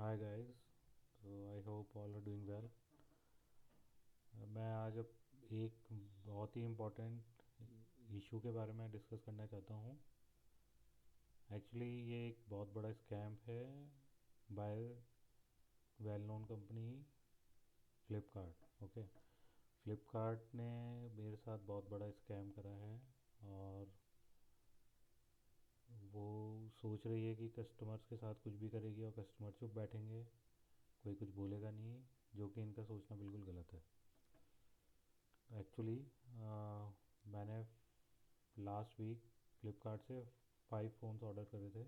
हाय guys. तो I hope all are doing well. मैं आज एक बहुत ही इम्पोर्टेंट इशू के बारे में डिस्कस करना चाहता हूँ। एक्चुअली ये एक बहुत बड़ा स्कैम है by well known company Flipkart. Okay, Flipkart ने मेरे साथ बहुत बड़ा स्कैम करा है और वो सोच रही है कि कस्टमर्स के साथ कुछ भी करेगी और कस्टमर चुप बैठेंगे, कोई कुछ बोलेगा नहीं, जो कि इनका सोचना बिल्कुल गलत है। एक्चुअली मैंने लास्ट वीक फ्लिपकार्ट से 5 फ़ोन्स ऑर्डर करे थे,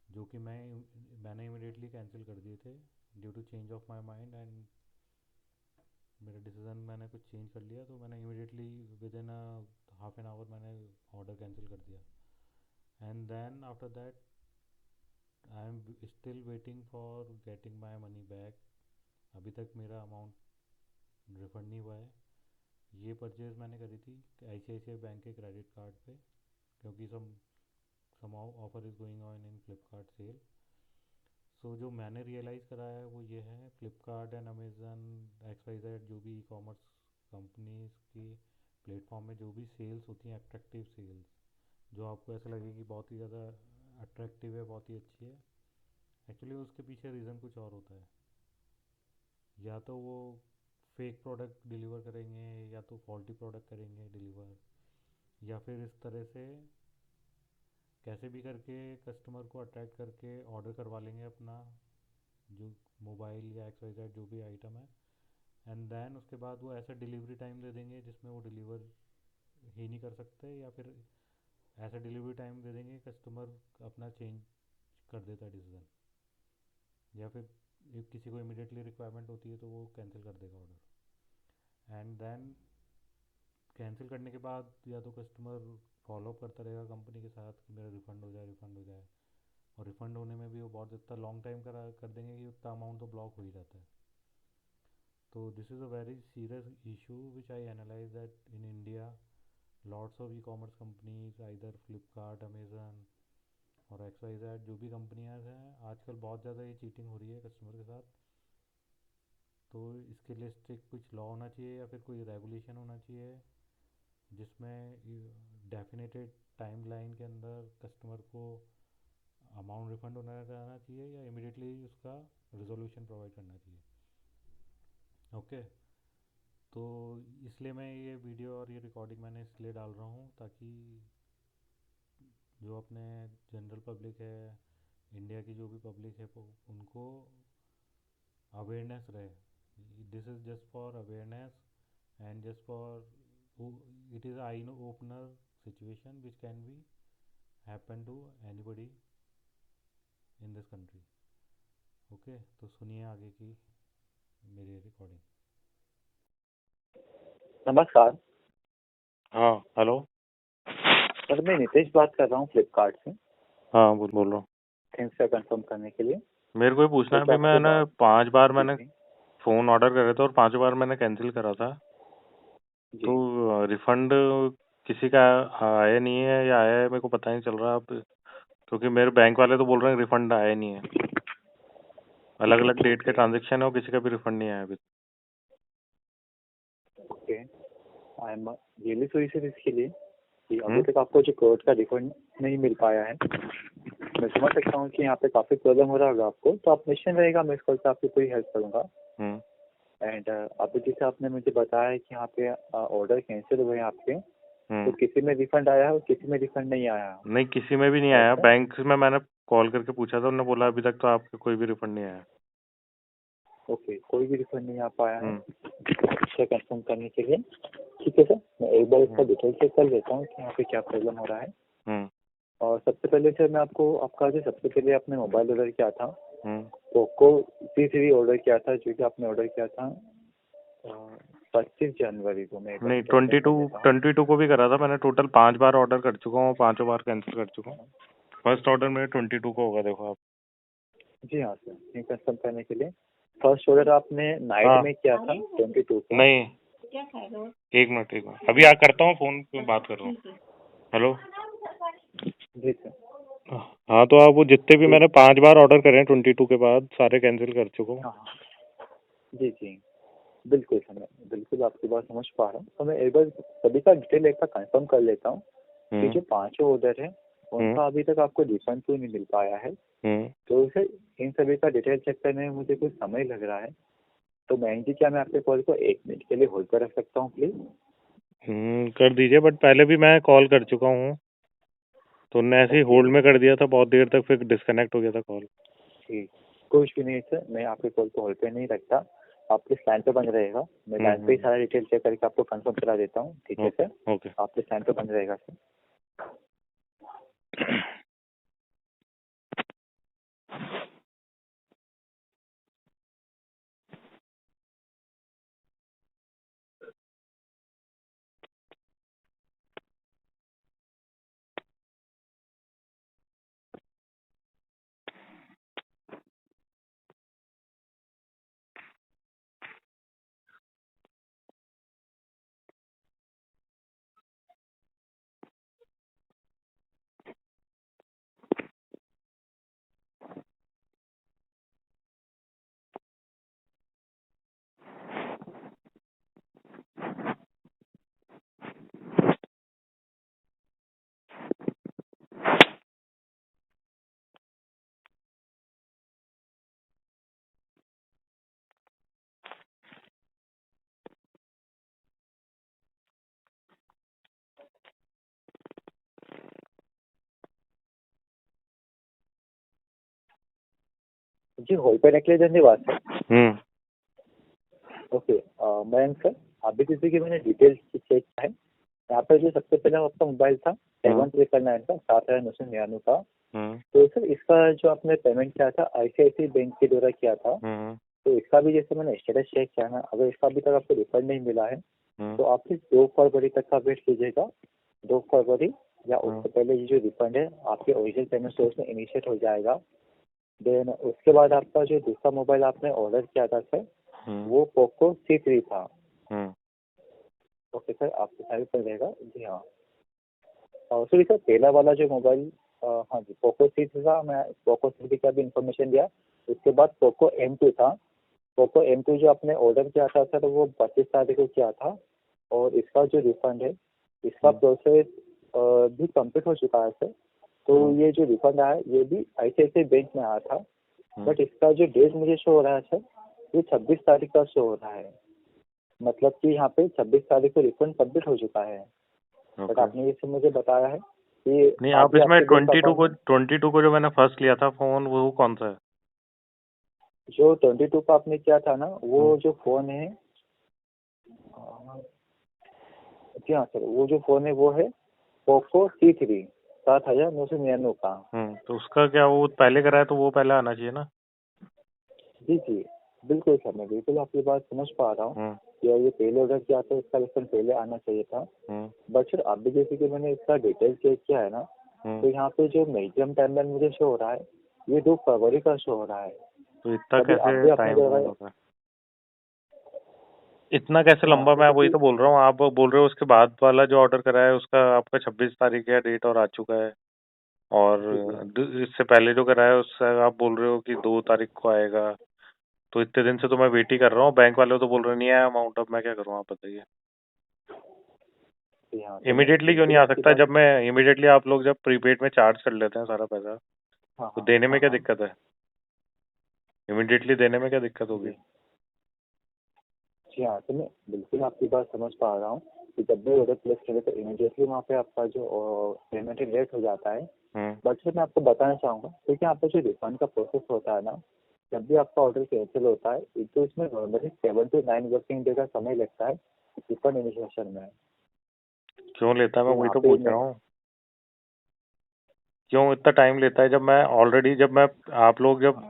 जो कि मैंने इमिडिएटली कैंसिल कर दिए थे due to change of my mind and मेरा डिसीज़न मैंने कुछ चेंज कर लिया, तो मैंने immediately within half an hour मैंने ऑर्डर कैंसिल कर दिया। And then after that I am still waiting for getting my money back. अभी तक मेरा अमाउंट रिफंड नहीं हुआ है। ये परचेज़ मैंने करी थी ICICI बैंक के क्रेडिट कार्ड पे, क्योंकि some offer is going on in Flipkart sale. So जो मैंने रियलाइज़ करा है वो ये है, फ्लिपकार्ट एंड अमेज़न XYZ जो भी ई कॉमर्स कंपनीज की प्लेटफॉर्म में जो भी सेल्स होती हैं, अट्रैक्टिव सेल्स, जो आपको ऐसा लगे कि बहुत ही ज़्यादा अट्रैक्टिव है, बहुत ही अच्छी है, एक्चुअली उसके पीछे रीज़न कुछ और होता है। या तो वो फेक प्रोडक्ट डिलीवर करेंगे, या तो फॉल्टी प्रोडक्ट करेंगे डिलीवर, या फिर इस तरह से कैसे भी करके कस्टमर को अट्रैक्ट करके ऑर्डर करवा लेंगे अपना जो मोबाइल या XYZ जो भी आइटम है। एंड देन उसके बाद वो ऐसा डिलीवरी टाइम दे देंगे जिसमें वो डिलीवर ही नहीं कर सकते, या फिर ऐसा डिलीवरी टाइम दे देंगे कस्टमर अपना चेंज कर देता है डिसीज़न, या फिर if किसी को इमिडिएटली रिक्वायरमेंट होती है तो वो कैंसिल कर देगा ऑर्डर। एंड देन कैंसिल करने के बाद या तो कस्टमर फॉलोअप करता रहेगा कंपनी के साथ कि मेरा रिफ़ंड हो जाए, रिफ़ंड हो जाए, और रिफ़ंड होने में भी वो बहुत इतना लॉन्ग टाइम कर देंगे कि उतना अमाउंट तो ब्लॉक हो ही जाता है। तो this is a very serious issue which I analyse that in India lots of e commerce companies either Flipkart, Amazon और XYZ जो भी कंपनियां हैं, आजकल बहुत ज़्यादा ये चीटिंग हो रही है कस्टमर के साथ। तो इसके लिए स्ट्रिक्ट कुछ लॉ होना चाहिए या फिर कोई रेगुलेशन होना चाहिए जिसमें डेफिनेटेड टाइम लाइन के अंदर कस्टमर को अमाउंट रिफंड होना रहना चाहिए या इमिडिएटली उसका रिजोल्यूशन प्रोवाइड करना चाहिए। ओके, तो इसलिए मैं ये वीडियो और ये रिकॉर्डिंग मैंने इसलिए डाल रहा हूँ ताकि जो अपने जनरल पब्लिक है, इंडिया की जो भी पब्लिक है, उनको अवेयरनेस रहे। This is just for awareness and just for it is I know opener situation which can be happen to anybody in this country. Okay, तो सुनिए आगे की मेरी रिकॉर्डिंग। नमस्कार हाँ, हेलो। सर, मैं नितेश बात कर रहा हूँ फ्लिपकार्ट से। हाँ, बोल रहा हूँ। थैंक्स सर कंफर्म करने के लिए। मेरे को ये पूछना तो है, क्या अभी आपसे मैंने बात 5 बार जी मैंने जी फ़ोन ऑर्डर करे थे और 5 बार मैंने कैंसिल करा था। जी तो रिफंड किसी का आया नहीं है या आया है मेरे को पता नहीं चल रहा अब, क्योंकि मेरे बैंक वाले तो बोल रहे हैं रिफंड आया नहीं है। अलग अलग डेट के ओके ट्रांजेक्शन है और किसी का भी रिफंड नहीं आया अभी। Okay. I am really sorry sir इसके लिए कि अभी हम्म तक आपको जो कोर्ट का रिफंड नहीं मिल पाया है। मैं समझ सकता हूँ कि यहाँ पे काफ़ी प्रॉब्लम हो रहा होगा आपको, तो आप निश्चिंत रहेगा, मैं इस कॉल से आपकी पूरी हेल्प करूँगा। हम्म एंड अभी जैसे आपने मुझे बताया है कि यहाँ पे ऑर्डर कैंसिल हुए हैं आपके, तो हम्म किसी में रिफंड आया है और किसी में रिफंड नहीं आया है, नहीं, किसी में भी नहीं राइट आया। सर? बैंक में मैंने कॉल करके पूछा था, उन्होंने बोला अभी तक तो आपका कोई भी रिफंड नहीं आया। ओके, कोई भी रिफंड नहीं आ पाया है। हम्म अच्छा, कंफर्म करने के लिए ठीक है सर, मैं एक बार इसका हम्म डिटेल चेक कर लेता हूँ कि यहाँ पे क्या प्रॉब्लम हो रहा है। हम्म और सबसे पहले सर मैं आपको आपका जो सबसे पहले आपने मोबाइल ऑर्डर किया था, हम्म पोको C3 ऑर्डर किया था, जो कि आपने ऑर्डर किया था 25 जनवरी को। मैं एक बार नहीं, डिटेल चेक कर लेता हूँ। 22 को भी करा था मैंने। टोटल 5 बार ऑर्डर कर चुका हूँ, 5 बार कैंसिल कर चुका हूँ। फर्स्ट ऑर्डर मेरे 22 को होगा, देखो आप। जी हाँ सर, ये कंफर्म करने के लिए फर्स्ट ऑर्डर आपने नाइट हाँ, में किया था 22 को। नहीं, एक मिनट अभी आ करता हूँ, फोन पे बात कर रहा हूँ। हेलो। जी सर। हाँ तो आप वो जितने भी मैंने 5 बार ऑर्डर करे हैं 22 के बाद सारे कैंसिल कर चुका हूँ। हाँ हाँ जी जी बिल्कुल सर, मैं बिल्कुल आपकी बात समझ पा रहा हूँ। तो मैं एक बार सभी का डिटेल एक बार कंफर्म कर लेता हूँ कि जो 5 ऑर्डर है उनका अभी तक आपको रिफंड क्यों नहीं मिल पाया है। तो सर इन सभी का डिटेल चेक करने में मुझे कुछ समय लग रहा है, तो मयंक जी क्या मैं आपके कॉल को 1 मिनट के लिए होल्ड पर रख सकता हूँ प्लीज? कर दीजिए, बट पहले भी मैं कॉल कर चुका हूँ तो उनने ऐसे ही ओके होल्ड में कर दिया था बहुत देर तक, फिर डिस्कनेक्ट हो गया था कॉल। ठीक, कुछ भी नहीं सर, मैं आपके कॉल को होल्ड पे नहीं रखता, आप प्लीज लाइन पे बंद रहेगा, मैं लाइन पे ही सारा डिटेल चेक करके आपको कंफर्म करा देता हूँ। ठीक है सर, ओके। आप प्लीज लाइन पे बंद रहेगा सर। जी होल्ड पे रखने के लिए धन्यवाद सर। ओके मयंक सर, अभी किसी की मैंने डिटेल्स चेक है, यहाँ पर जो सबसे पहले आपका मोबाइल था 7,399 का 7,999 का। तो सर इसका जो आपने पेमेंट किया था आईसीआईसी बैंक के द्वारा किया था, तो इसका भी जैसे मैंने स्टेटस चेक किया ना, अगर इसका अभी तक आपको रिफंड नहीं मिला है तो आप प्लीज 2 फरवरी तक का वेट कीजिएगा। 2 फरवरी या उससे पहले ये जो रिफंड है आपके ओरिजिनल पेमेंट सोर्स में इनिशिएट हो जाएगा। देन उसके बाद आपका जो दूसरा मोबाइल आपने ऑर्डर किया था सर, वो पोको C3 था। ओके सर, आपको साइड पर रहेगा जी हाँ। सॉरी सर, पहला वाला जो मोबाइल हाँ जी पोको C3 था, मैं पोको C3 का भी इंफॉर्मेशन दिया। उसके बाद पोको M2 था। पोको M2 जो आपने ऑर्डर किया था सर वो 25 तारीख को किया था, और इसका जो रिफंड है इसका प्रोसेस भी कंप्लीट हो चुका है सर। तो ये जो रिफंड आया ये भी आईसीआईसीआई बैंक में आया था, बट इसका जो डेट मुझे शो हो रहा है सर ये 26 तारीख का शो हो रहा है। मतलब कि यहाँ पे 26 तारीख को रिफंड कंप्लीट हो चुका है। बट आपने ये मुझे बताया है कि नहीं, आप इसमें 22 को जो मैंने फर्स्ट लिया था फोन वो कौन सा है? जो 22 का आपने किया था ना वो जो फोन है, जी हाँ सर, वो जो फोन है वो है पोको C3 7,999 का। तो उसका क्या वो पहले कराया तो वो पहले आना चाहिए ना? जी जी बिल्कुल सर, मैं बिल्कुल आपकी बात समझ पा रहा हूँ। ये पहले ऑर्डर किया था इसका रिफंड पहले आना चाहिए था। बट सर अभी जैसे कि मैंने इसका डिटेल चेक किया है ना, तो यहाँ पे जो मैक्सिमम टाइमलाइन मुझे शो हो रहा है ये 2 फरवरी का शो हो रहा है। तो इतना कैसे टाइम होगा? इतना कैसे लंबा? मैं वही तो बोल रहा हूँ, आप बोल रहे हो उसके बाद वाला जो ऑर्डर करा है उसका आपका 26 तारीख का डेट और आ चुका है, और इससे पहले जो कराया है उससे आप बोल रहे हो कि 2 तारीख को आएगा। तो इतने दिन से तो मैं वेट ही कर रहा हूँ, बैंक वाले तो बोल रहे नहीं आया अमाउंट, अब मैं क्या करूँ आप बताइए। इमीडिएटली क्यों नहीं आ सकता? जब मैं इमीडिएटली आप लोग जब प्रीपेड में चार्ज कर लेते हैं सारा पैसा तो देने में क्या दिक्कत है? इमीडिएटली देने में क्या दिक्कत होगी? जी हाँ, तो मैं बिल्कुल आपकी बात समझ पा रहा हूँ कि जब भी ऑर्डर प्लेस करें तो इमीडिएटली वहाँ पे आपका जो पेमेंट लेट हो जाता है। बट सर मैं आपको बताना चाहूँगा क्योंकि यहाँ पे जो रिफंड का प्रोसेस होता है ना, जब भी आपका ऑर्डर कैंसिल होता है तो इसमें नॉर्मली 7 से 9 वर्किंग डे का समय लगता है रिफंड इनिशिएशन में। क्यों लेता है? मैं वही तो पूछ रहा हूँ, क्यों इतना टाइम लेता है? जब मैं आप लोग जब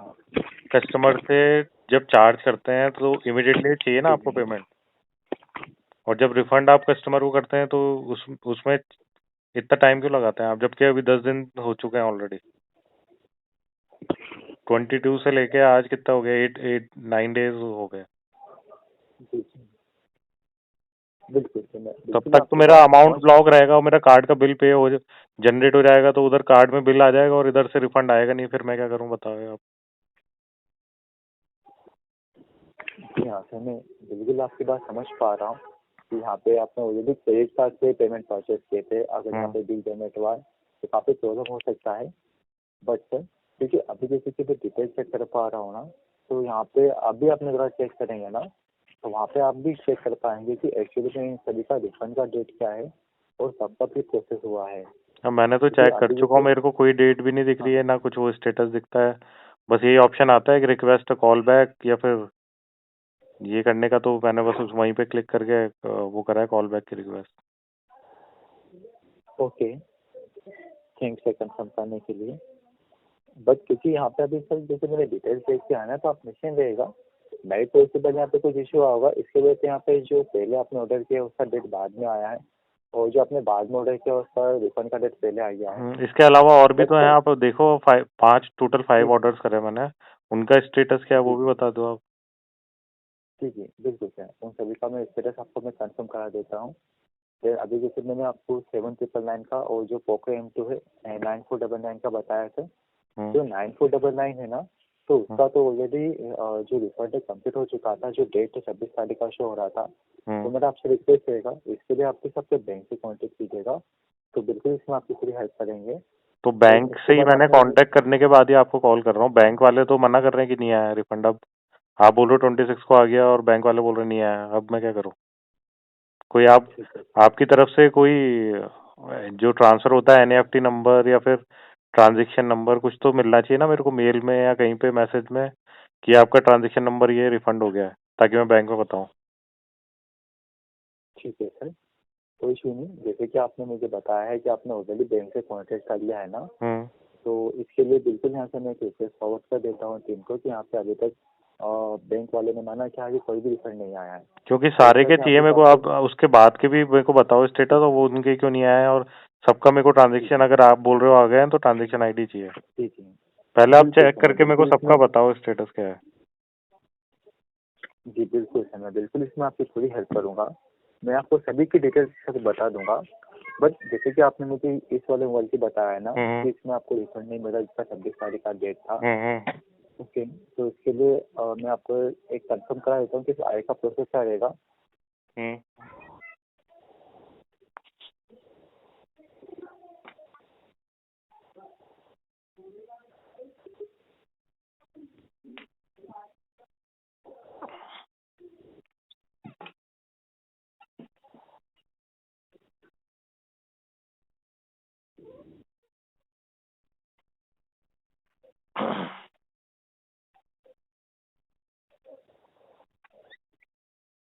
कस्टमर से जब चार्ज करते हैं तो इमीडिएटली चाहिए ना आपको पेमेंट, और जब रिफंड आप कस्टमर को करते हैं तो उसमें इतना टाइम क्यों लगाते हैं आप, जबकि अभी 10 दिन हो चुके हैं ऑलरेडी। 22 से लेके आज कितना हो गया? 9 डेज हो गए। बिल्कुल सर, मैं तब बिल्कुल तक तो आपकी मेरा बात अमाउंट समझ। ब्लॉक रहेगा और मेरा कार्ड का बिल पे हो जनरेट हो जाएगा, तो उधर कार्ड में बिल आ जाएगा और इधर से रिफंड आएगा नहीं, फिर मैं क्या करूं बताओ आप। जी हाँ सर, मैं बिल्कुल आपकी बात समझ पा रहा हूँ कि यहाँ पे आपने ऑलरेडी क्रेडिट कार्ड से पेमेंट परचेज किए थे, अगर यहाँ पे बिल पेमेंट हुआ है तो काफ़ी प्रॉब्लम हो सकता है। बट सर, क्योंकि अभी जैसे कि मैं डिटेल चेक कर पा रहा हूँ ना, तो यहाँ पे अभी अपने जरा चेक करेंगे ना, तो वहाँ पे आप भी चेक कर पाएंगे कि एक्चुअली में इन सभी का रिफंड का डेट क्या है और कब तक भी प्रोसेस हुआ है। अब मैंने तो क्योंकि चेक कर अभी चुका हूँ, जैसे, मेरे को कोई डेट भी नहीं दिख रही हाँ, है, ना कुछ वो स्टेटस दिखता है। बस यही ऑप्शन आता है कि रिक्वेस्ट कॉल बैक, या फिर ये करने का, तो मैंने बस उस वहीं पे क्लिक करके वो करा है कॉल बैक की रिक्वेस्ट। ओके, थैंक्स है कंफर्म करने के लिए। बट क्योंकि यहाँ पे अभी सर जैसे मैंने डिटेल चेक किया है ना, तो आप निश्चिंत रहेगा, नहीं पॉसिबल यहाँ पे कुछ इशू होगा, इसके वजह से यहाँ पे जो पहले आपने ऑर्डर किया उसका डेट बाद में आया है, और जो आपने बाद में ऑर्डर किया उसका रिफंड का डेट पहले आ गया है। इसके अलावा और भी बट तो हैं, सर, आप देखो, 5 टोटल जी 5 जी ऑर्डर्स करे मैंने। उनका स्टेटस क्या है जी वो भी बता दो आप। जी जी, बिल्कुल सर, उन सभी का मैं स्टेटस आपको मैं कंफर्म करा देता हूँ। फिर अभी जैसे मैंने आपको 7999 का और जो पोको M2 है 9499 का बताया था, हम्म, जो 9499 है ना, तो हम्म, उसका तो ऑलरेडी जो रिफंड है कंप्लीट हो चुका था, जो डेट 26 तारीख का शो हो रहा था। तो हम्म। मेरा आपसे रिक्वेस्ट रहेगा, इसके लिए आपके सबसे बैंक से कांटेक्ट कीजिएगा, तो बिल्कुल इसमें आपकी पूरी हेल्प करेंगे। तो और बैंक उसके से ही बाद मैंने आपने मुझे, कांटेक्ट करने के बाद ही आपको कॉल कर रहा हूँ। बैंक वाले तो मना कर रहे हैं कि नहीं आया रिफंड। अब आप बोल रहे हो 26 को आ गया और बैंक वाले बोल रहे नहीं आया, अब मैं क्या करूँ? कोई ठीक है, आपकी तरफ से कोई जो ट्रांसफर होता है एनईएफटी नंबर या फिर ट्रांजैक्शन नंबर, कुछ तो मिलना चाहिए ना मेरे को, मेल में या कहीं पे मैसेज में, कि आपका ट्रांजैक्शन नंबर ये रिफंड हो गया है, ताकि मैं बैंक में बताऊं। ठीक है सर, कोई इशू नहीं। जैसे कि आपने मुझे बताया है कि आपने ऑलरेडी बैंक से कांटेक्ट कर लिया है ना, हम्म। तो इसके लिए बिल्कुल यहाँ से मैं एक रिक्वेस्ट फॉरवर्ड कर देता हूँ टीम को कि यहाँ पे अभी तक बैंक वाले ने माना कि आगे कोई भी रिफंड नहीं आया है। क्योंकि तो सारे सर के मैं चाहिए आपको मेरे को, कंफर्म, आप उसके बाद के भी मेरे को बताओ स्टेटस, और वो उनके क्यों नहीं आया है, और सबका मेरे को जी ट्रांजैक्शन, जी अगर आप बोल रहे हो आ गए हैं तो ट्रांजैक्शन आईडी चाहिए। जी जी, पहले आप बिल्कुल चेक सर, मैं करके मेरे को बिल्कुल सबका इसमें, बताओ स्टेटस क्या है। जी बिल्कुल सर, मैं बिल्कुल इसमें आपकी पूरी हेल्प करूँगा। मैं आपको सभी की डिटेल्स सब बता दूंगा। बट जैसे कि आपने मुझे इस वाले मोबाइल की बताया है ना हम्म, कि इसमें आपको रिफंड नहीं मिला, जिसका 26 तारीख का डेट था। हम्म, ओके, तो इसके लिए मैं आपको एक कंफर्म करा देता हूँ कि आगे का प्रोसेस क्या रहेगा। हम्म।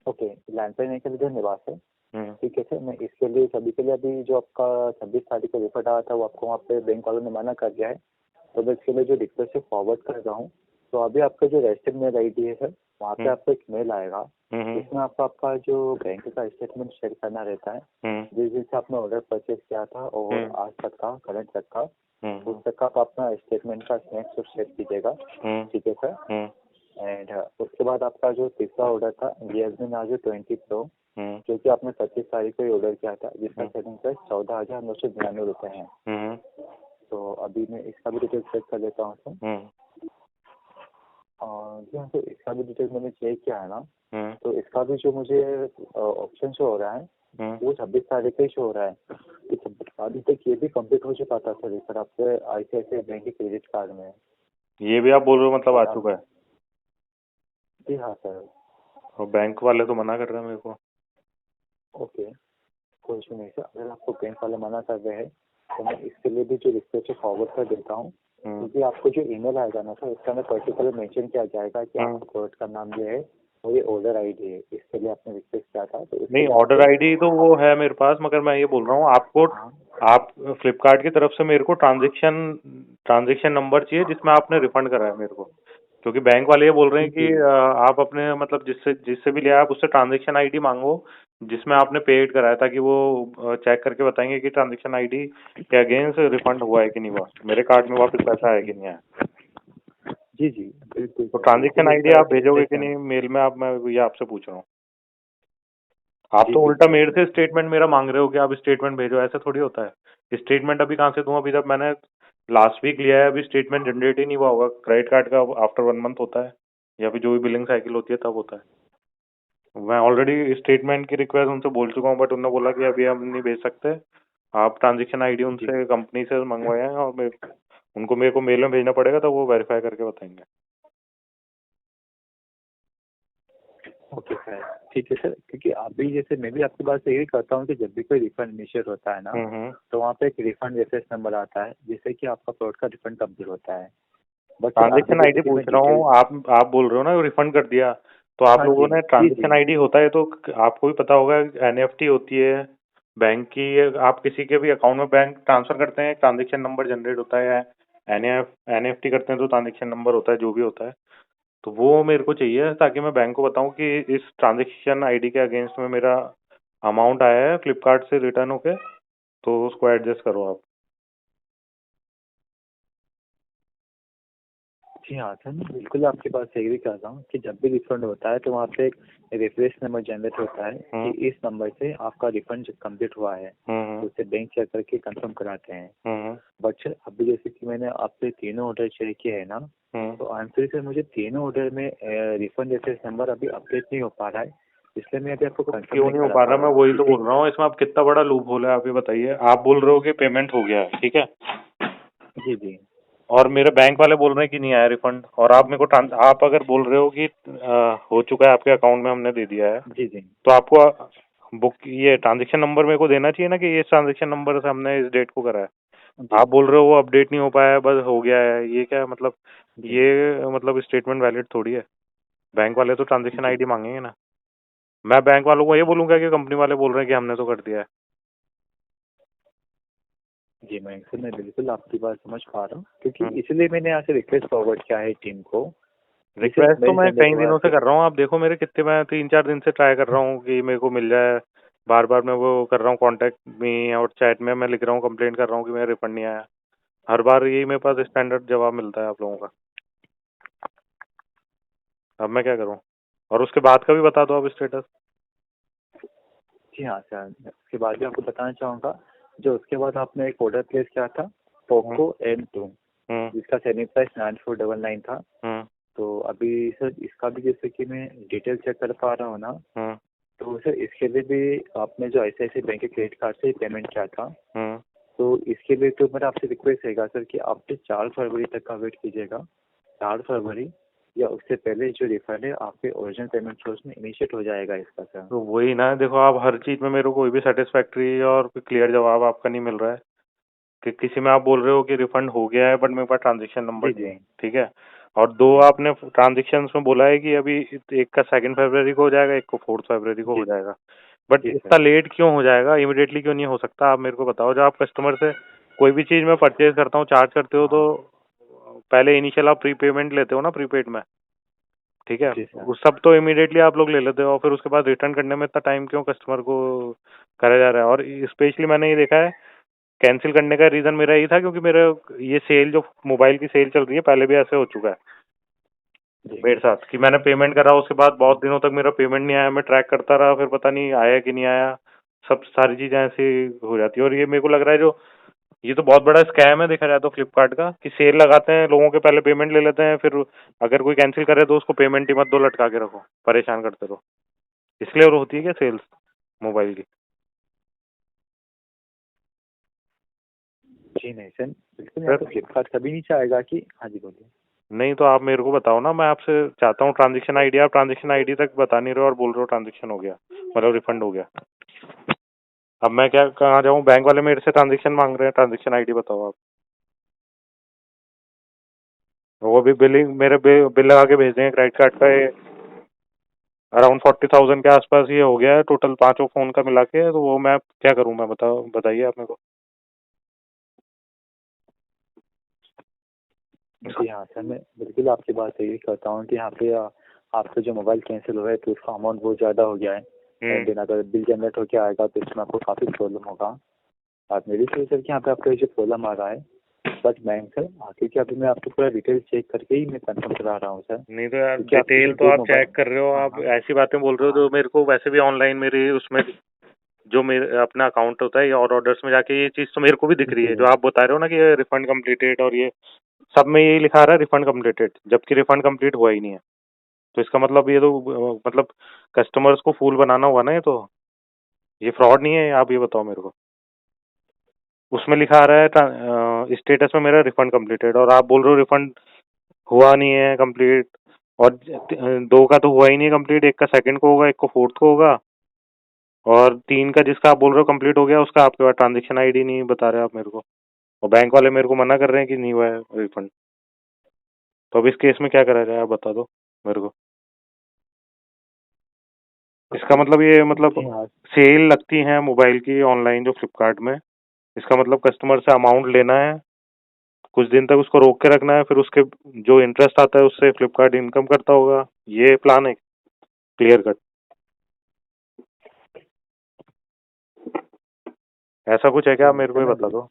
ओके, लाइन पर रहने के लिए धन्यवाद सर। हम्म, ठीक है सर, मैं इसके लिए सभी के लिए अभी जो आपका 26 तारीख को रिफंड आया था वो आपको वहाँ पे बैंक वालों ने मना कर दिया है, तो मैं इसके लिए जो रिक्वेस्ट है फॉरवर्ड कर रहा हूँ। तो अभी आपका जो रजिस्टर्ड मेल ID है सर, वहाँ पे हम्म, आपको एक मेल आएगा, हम्म, जिसमें आपको आपका जो बैंक का स्टेटमेंट शेयर करना रहता है, हम्म, जिस दिन से आपने ऑर्डर परचेज किया था और हम्म, आज तक का, करंट तक का, हम्म, उस तक का आप अपना स्टेटमेंट का स्नैपशॉट शेयर कीजिएगा। हम्म, ठीक है सर। हम्म, एंड उसके बाद आपका जो तीसरा ऑर्डर था Realme Narzo 20 Pro, हम्म, जो कि आपने 25 तारीख को ही ऑर्डर किया था, जिसका हम्म, सेलिंग प्राइस 14,999 है। हम्म, तो अभी मैं इसका भी डिटेल चेक कर लेता हूँ सर। हम्म, जी हाँ, तो इसका भी डिटेल मैंने चेक किया है ना, हम्म, तो इसका भी जो मुझे ऑप्शन शो हो रहा है हम्म। वो 26 तारीख का ही शो हो रहा है। तो अभी तक ये भी कंप्लीट हो चुका था सर आपके ICICI बैंक के क्रेडिट कार्ड में। ये भी आप बोल रहे हो मतलब आ और आप, चुका है? जी हाँ सर। और बैंक वाले तो मना कर रहे हैं मेरे को। ओके, कोई इशू नहीं सर, अगर आपको बैंक वाले मना कर रहे हैं तो मैं इसके लिए भी जो रिक्वेस्ट है फॉरवर्ड कर देता हूँ। हम्म, क्योंकि आपको जो ईमेल आएगा ना सर, उसके अंदर पर्टिकुलर मेंशन किया जाएगा कि हम्म। आपका प्रोडक्ट का नाम ये है और ये ऑर्डर ID है, इसके लिए आपने रिक्वेस्ट किया था, तो इसके नहीं, लिए ऑर्डर आपको, आईडी तो वो है मेरे पास, मगर मैं ये बोल रहा हूँ आपको, हाँ आप फ्लिपकार्ट की तरफ से मेरे को ट्रांजैक्शन ट्रांजैक्शन नंबर चाहिए जिसमें आपने रिफंड करा है मेरे को। क्योंकि बैंक वाले ये बोल रहे हैं कि जी आप अपने मतलब जिससे जिससे भी लिया आप उससे ट्रांजैक्शन आईडी मांगो जिसमें आपने पेड करा है, ताकि वो चेक करके बताएंगे कि ट्रांजैक्शन आईडी के अगेंस्ट रिफंड हुआ है कि नहीं हुआ, मेरे कार्ड में वापस पैसा है कि नहीं आया। जी जी, बिल्कुल तो सर, ट्रांजैक्शन बिल्कुल आईडी इसका आप भेजोगे कि एक्सप्लेनेशन, नहीं मेल में, आप, मैं ये आपसे पूछ रहा हूँ। आप जी तो उल्टा बिल्कुल मेरे सर। से स्टेटमेंट मेरा मांग रहे हो कि आप स्टेटमेंट भेजो, ऐसा थोड़ी होता है। स्टेटमेंट अभी कहाँ से दूं, अभी जब मैंने लास्ट वीक लिया है, अभी स्टेटमेंट जनरेट ही नहीं हुआ होगा। क्रेडिट कार्ड का आफ्टर 1 मंथ होता है, या फिर जो भी बिलिंग साइकिल होती है तब होता है। मैं ऑलरेडी स्टेटमेंट की रिक्वेस्ट उनसे बोल चुका हूँ, बट उन्होंने बोला कि अभी हम नहीं भेज सकते। आप ट्रांजेक्शन आईडी जी उनसे कंपनी से मंगवाए हैं, और मेरे को मेल में भेजना पड़ेगा, तो वो वेरीफाई करके बताएंगे। ओके सर, ठीक है सर। क्योंकि अभी जैसे मैं भी आपकी बात से यही करता हूँ कि जब भी कोई रिफंड इनिशिएट होता है ना, हम्म। तो वहाँ पे एक रिफंड रेफरेंस नंबर आता है जिससे कि आपका प्रोडक्ट का रिफंड कंप्लीट होता है। बट सर अभी ट्रांजेक्शन जैसे आईडी कि पूछ मैं रहा डिटेल। हूँ, आप बोल रहे हो ना रिफंड कर दिया, तो आप हाँ लोगों जी ने जी जी। ट्रांजेक्शन आईडी होता है तो आपको भी पता होगा, एनएफटी होती है बैंक की। आप किसी के भी अकाउंट में बैंक ट्रांसफर करते हैं, ट्रांजेक्शन नंबर जनरेट होता है, एनएफटी करते हैं तो ट्रांजेक्शन नंबर होता है, जो भी होता है। तो वो मेरे को चाहिए, ताकि मैं बैंक को बताऊं कि इस ट्रांजेक्शन आईडी के अगेंस्ट में मेरा अमाउंट आया है फ्लिपकार्ट से रिटर्न होके, तो उसको एडजस्ट करो आप। जी हाँ सर, मैं बिल्कुल आपकी बात से एग्री कर रहा हूँ कि जब भी रिफंड होता है तो वहाँ पे एक रेफरेंस नंबर जनरेट होता है कि हम्म इस नंबर से आपका रिफंड कंप्लीट हुआ है, हम्म तो उसे बैंक चेक करके कंफर्म कराते हैं। हम्म बट सर अभी जैसे कि मैंने आपसे तीनों ऑर्डर शेयर किए हैं ना, हम्म तो आंसर सर मुझे तीनों ऑर्डर में रिफंड रेफरेंस नंबर अभी अपडेट नहीं हो पा रहा है, इसलिए मैं अभी आपको तो कंफर्म क्यों नहीं नहीं हो करा पा पा रहा, रहा मैं हूँ वही तो क्योंकि। बोल रहा हूँ। इसमें आप कितना बड़ा लूप होल है, आप ये बताइए। आप बोल रहे हो कि पेमेंट हो गया है, ठीक है, जी जी और मेरे बैंक वाले बोल रहे हैं कि नहीं आया रिफंड, और आप मेरे को आप अगर बोल रहे हो कि हो चुका है आपके अकाउंट में, हमने दे दिया है, जी जी तो आपको बुक ये ट्रांजेक्शन नंबर मेरे को देना चाहिए ना, कि ये ट्रांजेक्शन नंबर से हमने इस डेट को करा है। जी आप बोल रहे हो वो अपडेट नहीं हो पाया है, बस हो गया है, ये क्या मतलब? जी ये मतलब स्टेटमेंट वैलिड थोड़ी है। बैंक वाले तो ट्रांजेक्शन जी आईडी मांगेंगे ना। मैं बैंक वालों को ये बोलूंगा कि कंपनी वाले बोल रहे हैं कि हमने तो कर दिया है। जी मैं बिल्कुल आपकी बात समझ पा रहा हूँ, क्योंकि हम्म। इसलिए मैंने यहाँ से रिक्वेस्ट फॉरवर्ड किया है टीम को। जैसे रिक्वेस्ट तो मेल मैं जनरेट कई हुआ दिनों से फिर। कर रहा हूँ, आप देखो मेरे कितने, मैं 3-4 दिन से ट्राई कर रहा हूँ कि मेरे को मिल जाए। बार बार मैं वो कर रहा हूँ, कांटेक्ट में और चैट में मैं लिख रहा हूँ, कंप्लेंट कर रहा हूँ कि मेरा रिफंड नहीं आया। हर बार यही मेरे पास स्टैंडर्ड जवाब मिलता है आप लोगों का। अब मैं क्या करूँ? और उसके बाद का भी बता दो आप स्टेटस। जी हाँ सर, उसके बाद भी आपको बताना चाहूँगा, जो उसके बाद आपने एक ऑर्डर प्लेस किया था हम्म पोको M2, हम्म जिसका सेलिंग प्राइस 9499 था। हम्म तो अभी सर इसका भी जैसे कि मैं डिटेल चेक कर पा रहा हूँ ना, हम्म तो सर इसके लिए भी आपने जो ICICI बैंक के क्रेडिट कार्ड से पेमेंट किया था, हम्म तो इसके लिए तो मेरा आपसे रिक्वेस्ट रहेगा सर कि आप 4 फरवरी तक का वेट कीजिएगा। 4 फरवरी या उससे पहले जो रिफंड है आपके ओरिजिनल पेमेंट सोर्स में इनिशिएट हो जाएगा इसका सर। तो वही ना, देखो आप हर चीज में मेरे को कोई भी सेटिस्फैक्ट्री और क्लियर जवाब आपका नहीं मिल रहा है। कि किसी में आप बोल रहे हो कि रिफंड हो गया है, बट मेरे पास ट्रांजेक्शन नंबर जी नहीं जी है, ठीक है। और दो जी आपने ट्रांजेक्शन में बोला है कि अभी एक का 2 फरवरी को हो जाएगा, एक को 4 फरवरी को जी हो जाएगा। बट जी इतना सर। लेट क्यों हो जाएगा? इमिडिएटली क्यों नहीं हो सकता? आप मेरे को बताओ। जब आप कस्टमर से कोई भी चीज मैं परचेज करता हूँ, चार्ज करते हो, तो पहले इनिशियल आप प्री पेमेंट लेते हो ना, प्रीपेड में, ठीक है। जी सर। उस सब तो इमीडिएटली आप लोग ले लेते हो, और फिर उसके बाद रिटर्न करने में इतना टाइम क्यों कस्टमर को करा जा रहा है? और स्पेशली मैंने ये देखा है, कैंसिल करने का रीजन मेरा यही था, क्योंकि मेरा ये सेल जो मोबाइल की सेल चल रही है, पहले भी ऐसे हो चुका है जी मेरे साथ, कि मैंने पेमेंट करा, उसके बाद बहुत दिनों तक मेरा पेमेंट नहीं आया, मैं ट्रैक करता रहा, फिर पता नहीं आया कि नहीं आया। सब सारी चीजें ऐसी हो जाती है। और ये मेरे को लग रहा है, जो ये तो बहुत बड़ा स्कैम है देखा जाए तो फ्लिपकार्ट का, कि सेल लगाते हैं, लोगों के पहले पेमेंट ले लेते हैं, फिर अगर कोई कैंसिल करे तो उसको पेमेंट ही मत दो, लटका के रखो, परेशान करते रहो। इसलिए और होती है क्या सेल्स मोबाइल की? जी नहीं सर, बिल्कुल यहाँ सर पे फ्लिपकार्ट कभी नहीं चाहेगा कि। हाँ जी बोलिए। नहीं, तो आप मेरे को बताओ ना, मैं आपसे चाहता हूँ ट्रांजेक्शन आईडी, आप ट्रांजेक्शन आईडी तक बता नहीं रहे हो और बोल रहे हो ट्रांजेक्शन हो गया, मतलब रिफंड हो गया। अब मैं क्या कहाँ जाऊँ? बैंक वाले मेरे से ट्रांजेक्शन मांग रहे हैं, ट्रांजेक्शन आईडी बताओ आप। वो भी बिलिंग मेरे बिल लगा के भेज देंगे क्रेडिट कार्ड का। ये अराउंड 40,000 के आसपास ये हो गया है टोटल, पांचों फोन का मिला के। तो वो मैं क्या करूँ? मैं बताओ, बताइए आप मेरे को। जी हाँ सर, मैं बिल्कुल आपकी बात यही करता हूँ कि यहाँ पे आपका जो मोबाइल कैंसिल हुआ है तो उसका अमाउंट बहुत ज़्यादा हो गया है। एंड देन अगर बिल जनरेट होकर आएगा तो इसमें आपको काफ़ी प्रॉब्लम होगा। आप मेरी सोच सर कि यहाँ पे आपका जो प्रॉब्लम आ रहा है बट बैंक सर क्योंकि अभी मैं आपको पूरा डिटेल चेक करके ही मैं कंफर्म करा रहा हूँ सर। नहीं तो यार क्योंकि आपके डिटेल जो तो दो आप मोबाइल। चेक कर रहे हो, हाँ आप हाँ ऐसी बातें बोल रहे हो हाँ जो मेरे को वैसे भी ऑनलाइन मेरे उसमें जो मेरे अपना अकाउंट होता है या और ऑर्डर्स में जाके ये चीज तो मेरे को भी दिख रही है, जो जी आप बता रहे हो ना कि ये रिफंड कम्प्लीटेड और ये सब में यही लिखा आ रहा है रिफंड कम्प्लीटेड, जबकि रिफंड कम्प्लीट हुआ ही नहीं है। तो इसका मतलब ये तो मतलब कस्टमर्स को फूल बनाना हुआ ना, ये फ्रॉड नहीं है? आप ये बताओ मेरे को। उसमें लिखा आ रहा है स्टेटस में मेरा रिफंड कम्प्लीटेड, और आप बोल रहे हो रिफंड हुआ नहीं है कंप्लीट। और दो का तो हुआ ही नहीं है कंप्लीट, एक का सेकंड को होगा, एक को फोर्थ को होगा, और तीन का जिसका आप बोल रहे हो कंप्लीट हो गया उसका आपके पास ट्रांजेक्शन आईडी नहीं बता रहे आप मेरे को, और बैंक वाले मेरे को मना कर रहे हैं कि नहीं हुआ है रिफंड। तो अब इस केस में क्या करा जाए, आप बता दो मेरे को। इसका मतलब ये मतलब जी हाँ सेल लगती है मोबाइल की ऑनलाइन जो फ्लिपकार्ट में, इसका मतलब कस्टमर से अमाउंट लेना है, कुछ दिन तक उसको रोक के रखना है, फिर उसके जो इंटरेस्ट आता है उससे फ्लिपकार्ट इनकम करता होगा, ये प्लान है क्लियर कट? ऐसा कुछ है क्या? आप मेरे को सर ये मैं बता दो।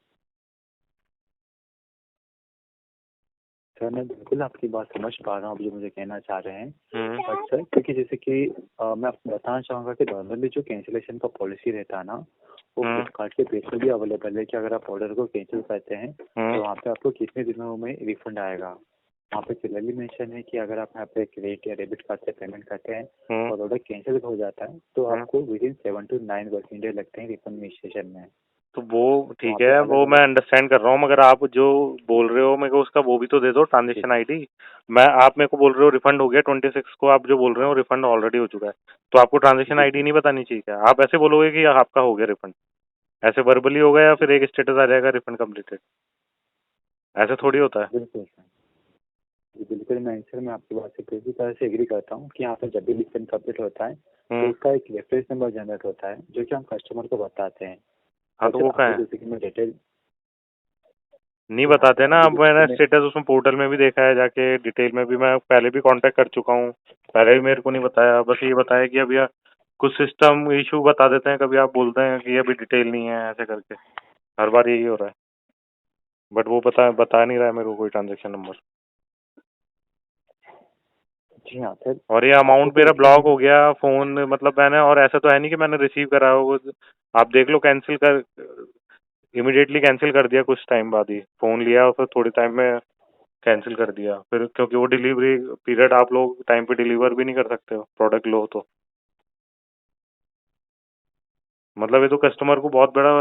सर मैं बिल्कुल आपकी बात समझ पा रहा हूँ आप जो मुझे कहना चाह रहे हैं। But hmm. सर क्योंकि जैसे कि मैं आपको बताना चाहूँगा कि नॉर्मली जो कैंसिलेशन का पॉलिसी रहता है ना वो हम्म। फ्लिपकार्ट के पेज पे भी अवेलेबल है कि अगर आप ऑर्डर को कैंसिल करते हैं हम्म। तो वहाँ पे आपको कितने दिनों में रिफंड आएगा। वहाँ पे क्लियरली मेंशन है कि अगर आप यहाँ पे क्रेडिट या डेबिट कार्ड से पेमेंट करते हैं हम्म। और ऑर्डर कैंसिल हो जाता है तो हम्म। आपको with in 7 to 9 working day लगते हैं रिफंड इनिशिएशन में। तो वो तो वहाँ ठीक पे है, अलग वो मैं अलग। अंडरस्टैंड कर रहा हूँ, मगर आप जो बोल रहे हो मेरे को उसका वो भी तो दे दो, जी ट्रांजेक्शन आईडी। मैं आप मेरे को बोल रहे हो रिफंड हो गया 26 को, आप जो बोल रहे हो रिफंड ऑलरेडी हो चुका है, तो आपको ट्रांजेक्शन जी आईडी जी नहीं बतानी चाहिए क्या? आप ऐसे बोलोगे कि आपका हो गया रिफंड, ऐसे वर्बली होगा या फिर एक स्टेटस आ जाएगा रिफंड कम्प्लीटेड? ऐसे थोड़ी होता है। बिल्कुल सर। जी बिल्कुल मैं आपकी बात से पूरी तरह से एग्री करता हूँ कि यहाँ पे जब भी रिफंड कंप्लीट होता है तो हम्म। उसका एक रेफरेंस नंबर जनरेट होता है जो कि हम कस्टमर को बताते हैं। हाँ और तो सर वो कहाँ आपको है? जैसे कि मैं डिटेल। नहीं जी हाँ बताते सर ना। अभी अब जैसे कि मैंने मैं। स्टेटस उसमें पोर्टल में भी देखा है जाके, डिटेल में भी मैं पहले भी कांटेक्ट कर चुका हूँ, पहले भी मेरे को नहीं बताया, बस ये बताया कि अभी कुछ सिस्टम इशू बता देते हैं, कभी आप बोलते हैं कि अभी डिटेल नहीं है, ऐसे करके हर बार यही हो रहा है। बट वो बता नहीं रहा है मेरे को कोई ट्रांजेक्शन नंबर। जी हाँ सर और ये आपको अमाउंट तो मेरा इसके ब्लॉक लिए। हो गया फोन, मतलब मैंने, और ऐसा तो है नहीं कि मैंने रिसीव करा हो वो, आप देख लो, कैंसिल कर इमिडिएटली कैंसिल कर दिया कुछ टाइम बाद ही, फोन लिया और फिर थोड़े टाइम में कैंसिल कर दिया फिर, क्योंकि वो डिलीवरी पीरियड आप लोग टाइम पे डिलीवर भी नहीं कर सकते हो प्रोडक्ट लो तो। मतलब ये तो कस्टमर को बहुत बड़ा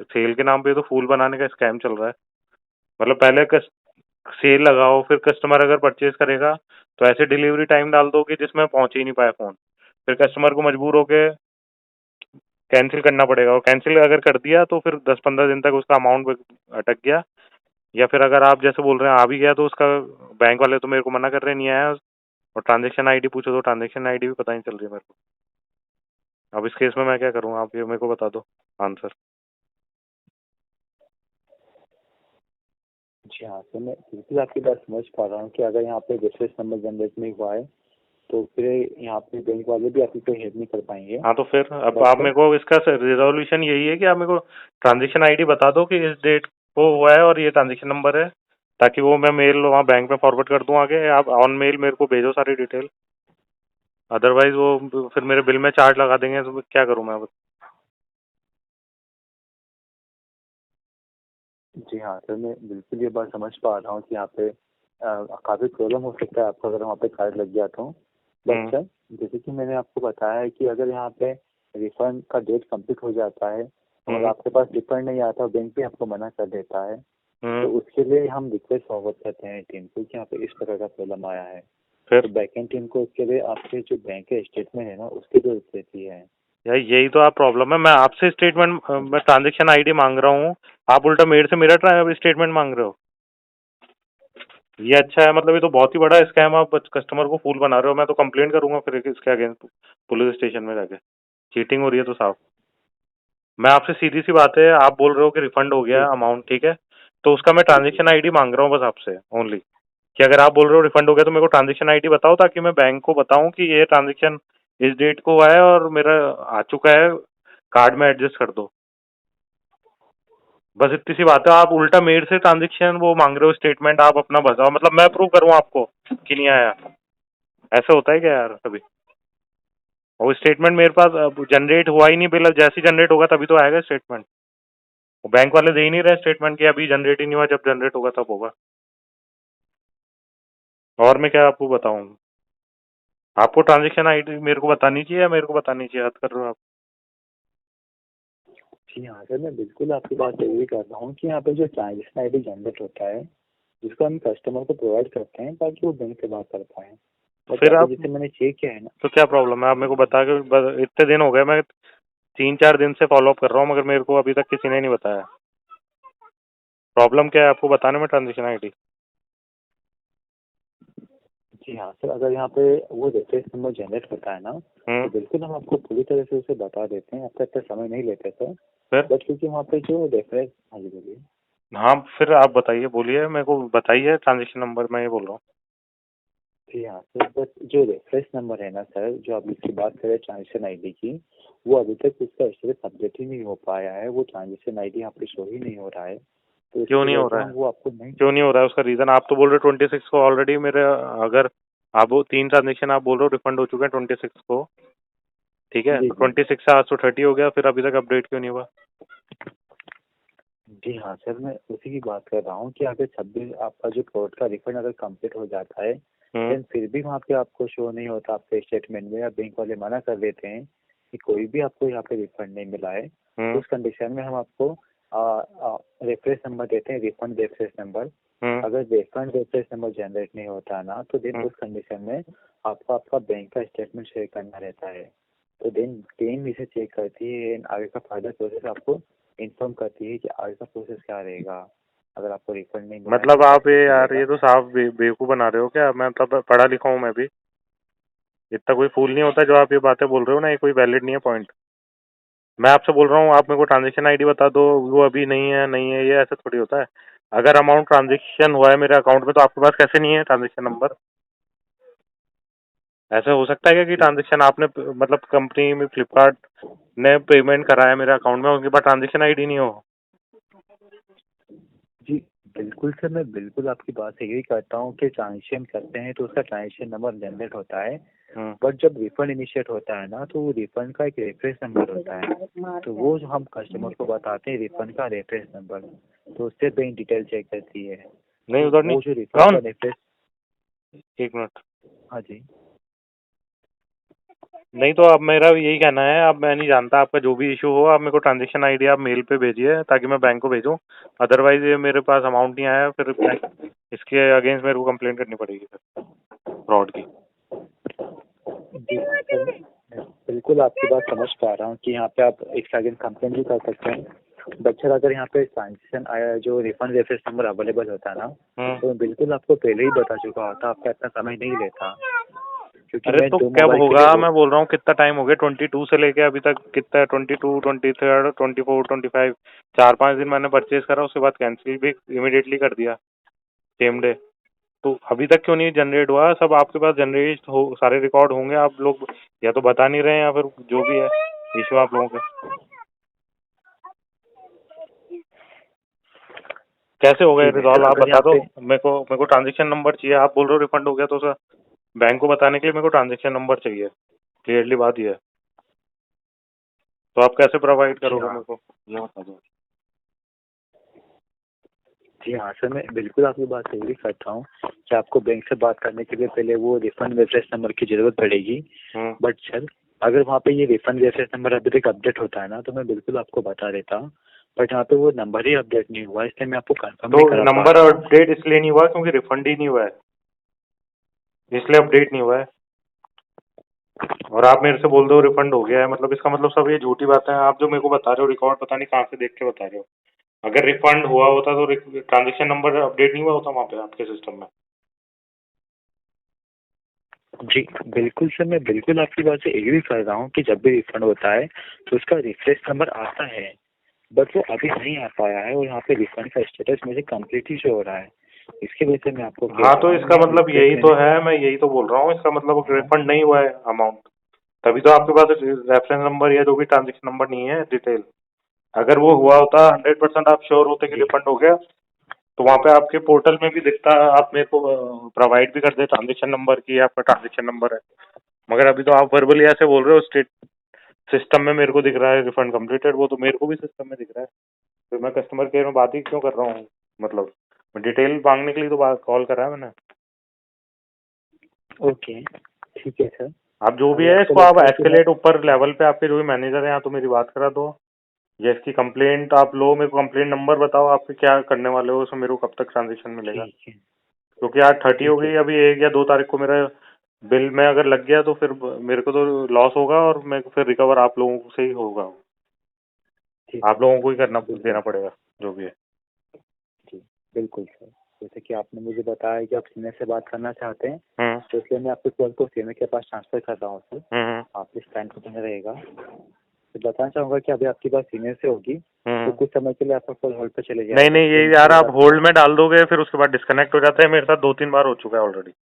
सेल के नाम पे ये तो फूल बनाने का स्कैम चल रहा है। मतलब पहले सेल लगाओ, फिर कस्टमर अगर परचेज करेगा तो ऐसे डिलीवरी टाइम डाल दो कि जिसमें पहुंच ही नहीं पाए फोन, फिर कस्टमर को मजबूर होके कैंसिल करना पड़ेगा, और कैंसिल अगर कर दिया तो फिर 10-15 दिन तक उसका अमाउंट अटक गया, या फिर अगर आप जैसे बोल रहे हैं आ भी गया तो उसका बैंक वाले तो मेरे को मना कर रहे हैं, नहीं आया। और ट्रांजेक्शन आईडी पूछो तो ट्रांजेक्शन आईडी भी पता नहीं चल रही है मेरे को। अब इस केस में मैं क्या करूँ, आप ये मेरे को बता दो आंसर। जी हाँ सर मैं बिल्कुल आपकी बात समझ पा रहा हूँ कि अगर यहाँ पे रेफरेंस नंबर जनरेट नहीं हुआ है तो फिर यहाँ पे बैंक वाले भी आपकी कोई हेल्प नहीं कर पाएंगे। हाँ तो फिर अब बट आप सर। मेरे को इसका रिजोल्यूशन यही है कि आप मेरे को ट्रांजेक्शन आईडी बता दो कि इस डेट को हुआ है और ये ट्रांजेक्शन नंबर है, ताकि वो मैं मेल वहाँ बैंक में फॉरवर्ड कर दूँ आगे, आप ऑन मेल मेरे को भेजो सारी डिटेल। अदरवाइज वो फिर मेरे बिल में चार्ज लगा देंगे, तो क्या करूँ मैं? जी हाँ सर मैं बिल्कुल ये बात समझ पा रहा हूँ कि यहाँ पे काफ़ी प्रॉब्लम हो सकता है आपको अगर वहाँ पे कार्ड लग गया तो। But hmm. सर जैसे कि मैंने आपको बताया है कि अगर यहाँ पे रिफंड का डेट कंप्लीट हो जाता है और हम्म। आपके पास रिफंड नहीं आता बैंक भी आपको मना कर देता है हम्म। तो उसके लिए हम रिक्वेस्ट फॉरवर्ड करते हैं टीम को कि यहाँ पे इस तरह का प्रॉब्लम आया है। तो फिर बैकएंड टीम को उसके लिए आपके जो बैंक के स्टेटमेंट है ना उसकी जरूरत रहती है। यार यही तो आप प्रॉब्लम है, मैं आपसे स्टेटमेंट, मैं ट्रांजेक्शन आईडी मांग रहा हूँ, आप उल्टा मेरे से मेरा स्टेटमेंट मांग रहे हो। ये अच्छा है? मतलब ये तो बहुत ही बड़ा स्कैम, आप कस्टमर को फूल बना रहे हो। मैं तो कंप्लेंट करूंगा फिर इसके अगेंस्ट पुलिस स्टेशन में जाके, चीटिंग हो रही है तो साफ। मैं आपसे सीधी सी बात है, आप बोल रहे हो कि रिफंड हो गया जी अमाउंट, ठीक है, तो उसका मैं जी जी ट्रांजेक्शन आईडी मांग रहा हूँ बस आपसे ओनली, कि अगर आप बोल रहे हो रिफंड हो गया तो मेरे को ट्रांजेक्शन आईडी बताओ, ताकि मैं बैंक को बताऊं कि ये ट्रांजेक्शन इस डेट को हुआ है और मेरा आ चुका है, कार्ड में एडजस्ट कर दो। बस इतनी सी बात है। आप उल्टा मेरे से ट्रांजेक्शन वो मांग रहे हो, स्टेटमेंट आप अपना बताओ, मतलब मैं प्रूव करूँ आपको कि नहीं आया? ऐसा होता है क्या यार कभी? और स्टेटमेंट मेरे पास जनरेट हुआ ही नहीं, बिल जैसे ही जनरेट होगा तभी तो आएगा स्टेटमेंट। बैंक वाले दे ही नहीं रहे स्टेटमेंट कि अभी जनरेट ही नहीं हुआ, जब जनरेट होगा तब होगा। और मैं क्या आपको बताऊं? आपको ट्रांजेक्शन आईडी मेरे को बतानी चाहिए या मेरे को बतानी चाहिए? हद कर रहे हो आप। जी हाँ सर, मैं बिल्कुल आपकी बात एग्री कर रहा हूँ कि यहाँ पे जो ट्रांजेक्शन आईडी जनरेट होता है, जिसको हम कस्टमर को प्रोवाइड करते हैं ताकि वो बैंक से बात कर पाए। बट फिर अभी आप जैसे मैंने चेक किया है ना। तो क्या प्रॉब्लम है? आप मेरे को बता के इतने दिन हो गए, मैं 3-4 दिन से फॉलो अप कर रहा हूँ, मगर मेरे को अभी तक किसी ने नहीं बताया। प्रॉब्लम क्या है आपको बताने में ट्रांजेक्शन आईडी? जी हाँ सर, अगर यहाँ पे वो रेफरेंस नंबर जनरेट होता है ना, तो बिल्कुल हम आपको पूरी तरह से उसे बता देते हैं। आपका इतना समय नहीं लेते सर, फिर बट क्योंकि वहाँ पे जो रेफरेंस। हाँ जी बोलिए। हाँ, फिर आप बताइए, बोलिए, मेरे को बताइए ट्रांजेक्शन नंबर, मैं ये बोल रहा हूँ। जी हाँ सर, बट जो रेफरेंस नंबर है ना सर, जो आप इसकी बात करें ट्रांजेक्शन आईडी की, वो अभी तक उसका स्टेटस अपडेट ही नहीं हो पाया है। वो ट्रांजेक्शन आईडी यहाँ पे शो ही नहीं हो रहा है, तो क्यों इसकी नहीं वजह हो से रहा हम है? वो आपको नहीं। क्यों नहीं हो रहा है उसका रीजन? आप तो बोल रहे हो 26 को ऑलरेडी मेरे, अगर आप वो 3 ट्रांजेक्शन आप बोल रहे हो रिफंड हो चुके हैं 26 को, ठीक है? जी तो जी। 26 से आज तो 30 हो गया, फिर अभी तक अपडेट क्यों नहीं हुआ? जी हाँ सर, मैं उसी की बात कर रहा हूँ कि अगर 26 आपका जो कोर्ट का रिफंड अगर कंप्लीट हो जाता है, देन फिर भी वहाँ पे आपको शो नहीं होता आपके स्टेटमेंट में, या बैंक वाले मना कर देते हैं कि कोई भी आपको यहाँ पे रिफंड नहीं मिला है, तो उस कंडीशन में हम आपको रेफरेंस नंबर देते हैं, रिफंड रेफरेंस नंबर। अगर रिफंड रेफरेंस नंबर जनरेट नहीं होता ना, तो देन उस कंडीशन में आपको आपका बैंक का स्टेटमेंट शेयर करना रहता है। तो देन टीम इसे चेक करती है, आगे का फर्दर प्रोसेस आपको इन्फॉर्म करती है कि आगे का प्रोसेस क्या रहेगा। अगर आपको रिफंड नहीं मिला है मतलब तो क्या आप ये स्टेप यार, मिलेगा। ये तो साफ बेवकूफ बना रहे हो क्या? मैं मतलब पढ़ा लिखा हूँ मैं भी, इतना कोई फूल नहीं होता जो आप ये बातें बोल रहे हो ना, ये कोई वैलिड नहीं है पॉइंट। मैं आपसे बोल रहा हूँ, आप मेरे को ट्रांजेक्शन आईडी बता दो, वो अभी नहीं है, नहीं है, ये ऐसा थोड़ी होता है। अगर अमाउंट ट्रांजेक्शन हुआ है मेरे अकाउंट में, तो आपके पास कैसे नहीं है ट्रांजेक्शन नंबर? ऐसा हो सकता है क्या कि जी ट्रांजेक्शन आपने मतलब कंपनी में फ्लिपकार्ट ने पेमेंट करा है मेरे अकाउंट में, उनके पास ट्रांजेक्शन आईडी नहीं हो? जी बिल्कुल सर, मैं बिल्कुल आपकी बात से यही करता हूँ कि ट्रांजेक्शन करते हैं तो उसका ट्रांजेक्शन नंबर जनरेट होता है। बट जब रिफंड इनिशिएट होता है ना, तो वो रिफंड का एक रेफरेंस नंबर होता है, तो वो जो हम कस्टमर को बताते हैं रिफंड का रेफरेंस नंबर, तो उससे बैंक डिटेल चेक करती है। नहीं, तो उधर नहीं। वो जो रिफंड का कौन? रेफरेंस। 1 मिनट। हाँ जी। नहीं, तो अब मेरा यही कहना है, अब मैं नहीं जानता, आपका जो भी इशू हो, आप मेरे को ट्रांजेक्शन आईडी आप मेल पे भेजिए ताकि मैं बैंक को भेजूं। अदरवाइज ये मेरे पास अमाउंट नहीं आया, फिर इसके अगेंस्ट मेरे को कंप्लेंट करनी पड़ेगी फिर, फ्रॉड की। जी हाँ सर, मैं बिल्कुल आपकी बात समझ पा रहा हूँ कि यहाँ पे आप एक सेकंड कंप्लेन भी कर सकते हैं। बट सर, अगर यहाँ पे ट्रांजेक्शन आया, जो रिफंड रेफरेंस नंबर अवेलेबल होता है ना, तो मैं बिल्कुल आपको पहले ही बता चुका होता, आपका इतना समय नहीं लेता, क्योंकि अरे मैं तो 2 कब मोबाइल के होगा? लिए मैं बोल रहा हूँ कितना टाइम हो गया, 22 से लेके अभी तक कितना है, 22, 23, 24, 25, 4-5 दिन मैंने परचेज करा, उसके बाद कैंसिल भी इमिडिएटली कर दिया, सेम डे। तो अभी तक क्यों नहीं जनरेट हुआ? सब आपके पास जनरेट हो, सारे रिकॉर्ड होंगे, आप लोग या तो बता नहीं रहे हैं, या फिर जो भी है इशू आप लोगों के। कैसे हो गए जी सर, रिजॉल्व? आप अगर बता यहाँ दो। पे। मेरे को ट्रांजेक्शन नंबर चाहिए। आप बोल रहे हो रिफंड हो गया, तो सर बैंक को बताने के लिए मेरे को ट्रांजेक्शन नंबर चाहिए, क्लियरली बात ये है। तो आप कैसे प्रोवाइड जी करोगे हाँ। मेरे को, ये बता दो। जी हाँ सर, मैं बिल्कुल आपकी बात से एग्री करता हूँ कि आपको बैंक से बात करने के लिए पहले वो रिफंड रेफरेंस नंबर की जरूरत पड़ेगी। बट सर, अगर वहाँ पे ये रिफंड रेफरेंस नंबर अभी तक अपडेट होता है ना, तो मैं बिल्कुल आपको बता देता। बट यहाँ पे वो नंबर ही अपडेट नहीं हुआ, इसलिए मैं आपको कंफर्म तो नहीं करा पा नंबर रहा हूँ। अपडेट इसलिए नहीं हुआ क्योंकि रिफंड ही नहीं हुआ है, इसलिए अपडेट नहीं हुआ है। और आप मेरे से बोल दो रिफंड हो गया है, मतलब इसका मतलब सब ये झूठी बातें हैं। आप जो मेरे को बता रहे हो रिकॉर्ड पता नहीं कहाँ से देख के बता रहे हो। अगर रिफंड हुआ होता तो ट्रांजेक्शन नंबर अपडेट नहीं हुआ होता वहाँ पे आपके सिस्टम में। जी बिल्कुल सर, मैं बिल्कुल आपकी बात से एग्री कर रहा हूँ कि जब भी रिफंड होता है तो उसका रेफरेंस नंबर आता है, बट वो अभी नहीं आ पाया है, और यहाँ पे रिफंड का स्टेटस मुझे कंप्लीटली शो हो रहा है। इसकी वजह से मैं आपको कह हाँ, रहा तो हूँ, इसका मैं मतलब रिक्वेस्ट यही तो मैंने। है, मैं यही तो बोल रहा हूँ, इसका मतलब हाँ रिफंड नहीं हुआ है अमाउंट, तभी तो आपके पास रेफरेंस नंबर या जो भी ट्रांजेक्शन नंबर नहीं है डिटेल। अगर वो हुआ होता 100% आप श्योर होते कि जी रिफंड हो गया, तो वहाँ पे आपके पोर्टल में भी दिखता, आप मेरे को प्रोवाइड भी कर दे ट्रांजेक्शन नंबर की, आपका ट्रांजेक्शन नंबर है। मगर अभी तो आप वर्बली ऐसे बोल रहे हो, स्टेट सिस्टम में मेरे को दिख रहा है रिफंड कंप्लीटेड, वो तो मेरे को भी सिस्टम में दिख रहा है। तो मैं कस्टमर केयर में बात ही क्यों कर रहा हूँ? मतलब डिटेल मांगने के लिए तो बात कॉल करा है मैंने। ओके, ठीक है सर। आप जो भी अगर है आपको इसको आप लगता है कि मैं एस्केलेट ऊपर लेवल पे, आपके जो भी मैनेजर है यहाँ, तो मेरी बात करा दो, या इसकी कंप्लेंट आप लो। मेरे को कंप्लेंट नंबर बताओ, आप क्या करने वाले हो, उसमें मेरे को कब तक ट्रांजेक्शन मिलेगा? ठीक है, क्योंकि आज 30 हो ठीक है गई, सर, अभी 1 या 2 तारीख को मेरा बिल में अगर लग गया तो फिर मेरे को तो लॉस होगा, और मेरे को फिर रिकवर आप लोगों से ही होगा। ठीक है आप लोगों सर, को ही करना बिल्कुल देना सर, पड़ेगा जो भी है। जी, बिल्कुल सर। जैसे कि आपने मुझे बताया कि आप सीनियर से बात करना चाहते हैं, हम्म तो इसलिए मैं आपके कॉल को सीनियर के पास ट्रांसफ़र कर रहा हूँ सर। हम्म आप इस टाइम पे बने रहेगा। तो बताना चाहूँगा कि अभी आपकी बात सीनियर से होगी, तो हम्म। कुछ समय के लिए आपका कॉल होल्ड पे चले नहीं जाएगा। नहीं, ये उनसे यार एक आप बार होल्ड में डाल दोगे, फिर उसके बाद डिस्कनेक्ट हो जाता है। मेरे साथ 2-3 बार हो चुका है ऑलरेडी।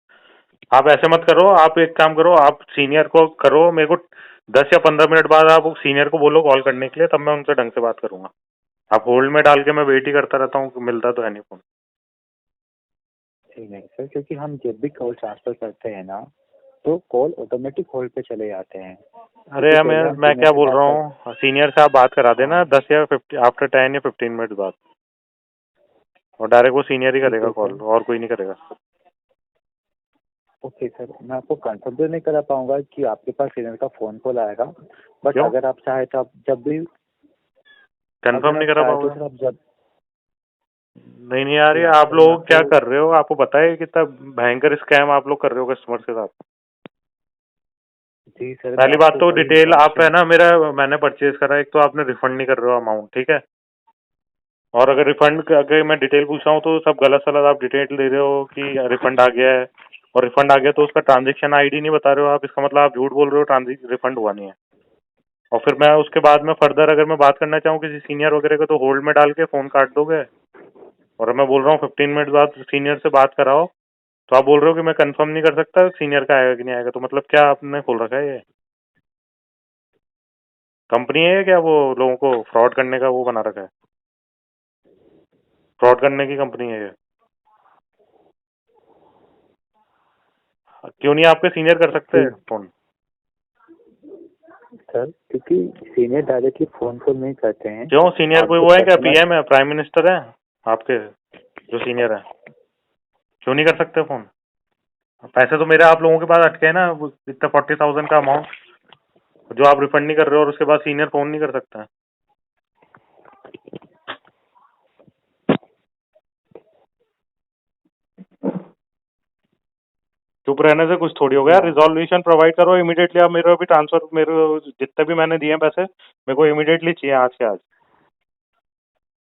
आप ऐसे मत करो, आप एक काम करो, आप सीनियर को करो, मेरे को 10 या 15 मिनट बाद आप सीनियर को बोलो कॉल करने के लिए, तब मैं उनसे ढंग से बात करूंगा। आप होल्ड में डाल के मैं वेट ही करता रहता हूँ, मिलता तो है नहीं फोन। जी नहीं सर, क्योंकि हम जब भी कॉल ट्रांसफ़र करते हैं ना, तो कॉल ऑटोमेटिक होल्ड पे चले जाते हैं। अरे क्योंकि यार, पहले हम मैं सीनियर क्या से बोल बात रहा कर हूँ, सीनियर से आप बात करा देना हाँ, 10 या 50 आफ्टर 10 या 15 मिनट बाद, और डायरेक्ट वो सीनियर ही ठीक करेगा है कॉल, सर। और कोई नहीं करेगा। ओके सर, मैं आपको कंफर्म तो नहीं करा पाऊँगा कि आपके पास सीनियर का फ़ोन कॉल आएगा, बट क्यों अगर आप चाहें तो आप जब भी कंफर्म अगर नहीं आप करा चाहें तो पाओगे? सर आप जब नहीं नहीं यार, जी ये हाँ आप सर, मैं लोग क्या आपको कर रहे हो? आपको पता है कितना भयंकर स्कैम आप लोग कर रहे हो कस्टमर के साथ? जी सर, मैं पहली बात आपको तो वही डिटेल आप है इन्फॉर्मेशन ना, मेरा मैंने परचेज करा, एक तो आपने रिफंड नहीं कर रहे हो अमाउंट, ठीक है? और अगर रिफंड अगर मैं डिटेल पूछ रहा हूँ तो सब गलत सलत आप डिटेल दे रहे हो कि रिफंड आ गया है, और रिफंड आ गया तो उसका ट्रांजेक्शन आईडी नहीं बता रहे हो आप। इसका मतलब आप झूठ बोल रहे हो, ट्रांजेक्शन रिफंड हुआ नहीं है। और फिर मैं उसके बाद में फर्दर अगर मैं बात करना चाहूँ किसी सीनियर वगैरह को, तो होल्ड में डाल के फोन काट दोगे। और मैं बोल रहा हूँ 15 मिनट बाद सीनियर से बात कराओ, तो आप बोल रहे हो कि मैं कंफर्म नहीं कर सकता सीनियर का आएगा कि नहीं आएगा। तो मतलब क्या आपने खोल रखा है? ये कंपनी है क्या, वो लोगों को फ्रॉड करने का वो बना रखा है? फ्रॉड करने की कंपनी है ये? क्यों नहीं आपके सीनियर कर सकते जी फोन? सर, क्योंकि सीनियर डायरेक्टली फ़ोन कॉल नहीं करते हैं। क्यों, सीनियर आप कोई जब वो है क्या, कस्टमर पीएम है, प्राइम मिनिस्टर है आपके जो सीनियर है? क्यों नहीं कर सकते फोन? पैसे तो मेरे आप लोगों के पास अटके हैं ना, इतना 40,000 का अमाउंट जो आप रिफंड नहीं कर रहे हो, और उसके बाद सीनियर फोन नहीं कर सकता? चुप रहने से कुछ थोड़ी होगा जी यार, हाँ, रिजोल्यूशन प्रोवाइड करो इमीडिएटली। आप मेरे अभी ट्रांसफर, मेरे जितने भी मैंने दिए हैं पैसे, मेरे को इमीडिएटली चाहिए आज के आज।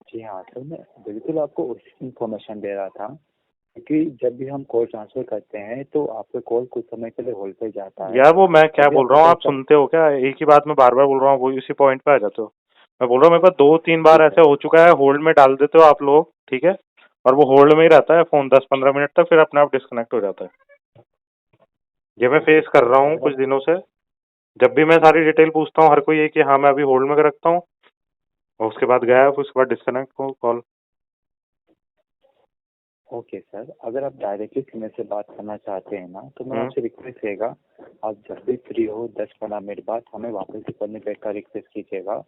जी हाँ सर, मैं बिल्कुल आपको उसी इन्फॉर्मेशन दे रहा था, क्योंकि जब भी हम कॉल ट्रांसफ़र करते हैं तो आपका कॉल कुछ समय के लिए होल्ड पे जाता है। यार वो मैं क्या तभी बोल आपका रहा हूँ, कॉल आप कम सुनते हो क्या? एक ही बात मैं बार बार बोल रहा हूँ, वो इसी पॉइंट पे आ जाते हो। मैं बोल रहा हूँ मेरे पास 2-3 बार जी सर, ऐसे हो चुका है, होल्ड में डाल देते हो आप लोग, ठीक है? और वो होल्ड में ही रहता है फोन 10-15 मिनट तक, फिर अपने आप डिस्कनेक्ट हो जाता है। ये मैं ओके फेस कर सर, रहा हूँ अगर कुछ आप दिनों से। जब भी मैं सारी डिटेल पूछता हूँ, हर कोई ये कि हाँ मैं अभी होल्ड में रखता हूँ, और उसके बाद गया, फिर उसके बाद डिस्कनेक्ट हो कॉल। ओके सर, अगर आप डायरेक्टली सीनियर से बात करना चाहते हैं ना, तो मेरा हम्म। आपसे रिक्वेस्ट रहेगा, आप जब भी फ्री हो 10-15 मिनट बाद हमें वापस से कॉल बैक का रिक्वेस्ट कीजिएगा,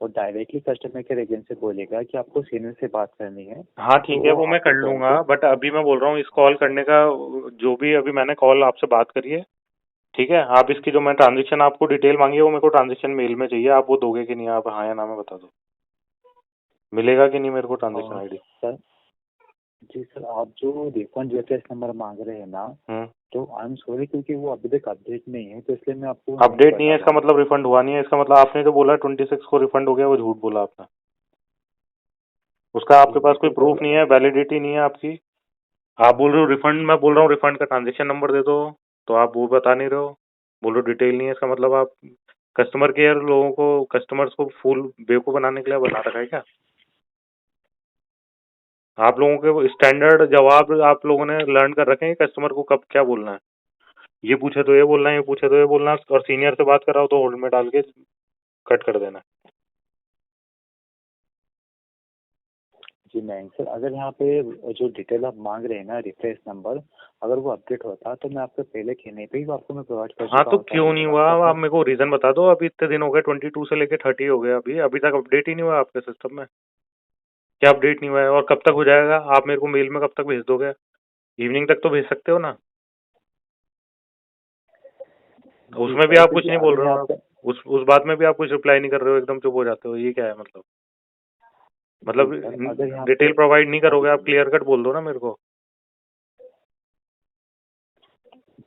और डायरेक्टली कस्टमर केयर एजेंट से बोलिएगा कि आपको सीनियर से बात करनी है, हाँ तो ठीक है, वो वो मैं कर आपके कॉल लूंगा, को बट अभी मैं बोल रहा हूँ इस कॉल करने का, जो भी अभी मैंने कॉल आपसे बात करी है, ठीक है? आप इसकी जो मैं ट्रांजेक्शन आपको डिटेल मांगी है, वो मेरे को ट्रांजेक्शन मेल में चाहिए। आप वो दोगे कि नहीं? आप हाँ या ना में बता दो, मिलेगा कि नहीं मेरे को ट्रांजेक्शन आईडी? सर, जी सर, आप जो रिफंड रेफरेंस नंबर मांग रहे हैं ना, हम्म। तो आई एम सॉरी, क्योंकि वो अभी तक अपडेट नहीं है, तो इसलिए मैं आपको नहीं अपडेट नहीं बता है इसका पाऊंगा। मतलब रिफंड हुआ नहीं है? इसका मतलब आपने जो बोला 26 को रिफंड हो गया, वो झूठ बोला आपने। उसका जी आपके पास कोई बिल्कुल प्रूफ सर, नहीं है, वैलिडिटी नहीं है आपकी। आप बोल रहे हो रिफंड, मैं बोल रहा हूँ रिफंड का ट्रांजेक्शन नंबर दे दो, तो आप वो बता नहीं रहे हो। बोल रहे हो डिटेल नहीं है, इसका मतलब आप कस्टमर केयर लोगों को, कस्टमर्स को फुल बेवकूफ बनाने के लिए बना रखा है क्या? आप लोगों के वो स्टैंडर्ड जवाब आप लोगों ने लर्न कर रखे हैं कस्टमर को कब क्या बोलना है। ये पूछे तो ये बोलना है, ये पूछे तो ये बोलना है, और सीनियर से बात कराओ तो होल्ड में डाल के कट कर देना है। जी मैं सर, अगर यहाँ पे जो डिटेल आप मांग रहे हैं ना, रेफरेंस नंबर, अगर वो अपडेट होता तो मैं आपको पहले कहने पे ही वो आपको मैं प्रोवाइड कर हाँ चुका तो होता क्यों नहीं डिटेल हुआ? आपको आप अपने। मेरे को रीजन बता दो। अभी इतने दिन हो गए, 22 से लेके 30 हो गए, अभी अभी तक अपडेट ही नहीं हुआ आपके सिस्टम में। क्या अपडेट नहीं हुआ है और कब तक हो जाएगा? आप मेरे को मेल में कब तक भेज दोगे? इवनिंग तक तो भेज सकते हो ना। जी उसमें भी सर, आप कुछ क्योंकि नहीं बोल अगर रहे हो यहाँ आप। पे उस बात में भी आप कुछ रिप्लाई नहीं कर रहे हो, एकदम चुप हो जाते हो। ये क्या है मतलब? जी मतलब सर, अगर यहाँ पे, डिटेल प्रोवाइड नहीं हाँ जी करोगे आप? बोलिए। क्लियर कट बोल दो ना मेरे को।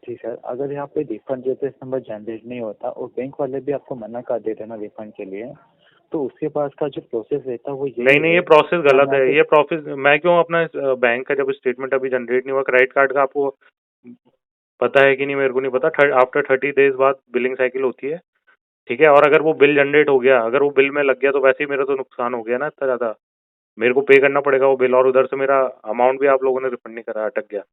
जी सर, अगर यहाँ पे रिफंड रेफरेंस नंबर जनरेट नहीं होता और बैंक वाले भी आपको मना कर देते हैं ना रिफंड के लिए, तो उसके पास का जो प्रोसेस रहता है वो नहीं यही नहीं, ये है प्रोसेस कि गलत हमें है। आपको। ये प्रोसेस मैं क्यों अपना बैंक का जब स्टेटमेंट अभी जनरेट नहीं हुआ, क्रेडिट कार्ड का आपको पता है कि नहीं मेरे को नहीं पता। आफ्टर 30 डेज बाद बिलिंग साइकिल होती है, ठीक है। और अगर वो बिल जनरेट हो गया, अगर वो बिल में लग गया, तो वैसे ही मेरा तो नुकसान हो गया ना इतना ज्यादा। मेरे को पे करना पड़ेगा वो बिल, और उधर से मेरा अमाउंट भी आप लोगों ने रिफंड नहीं करा, अटक गया।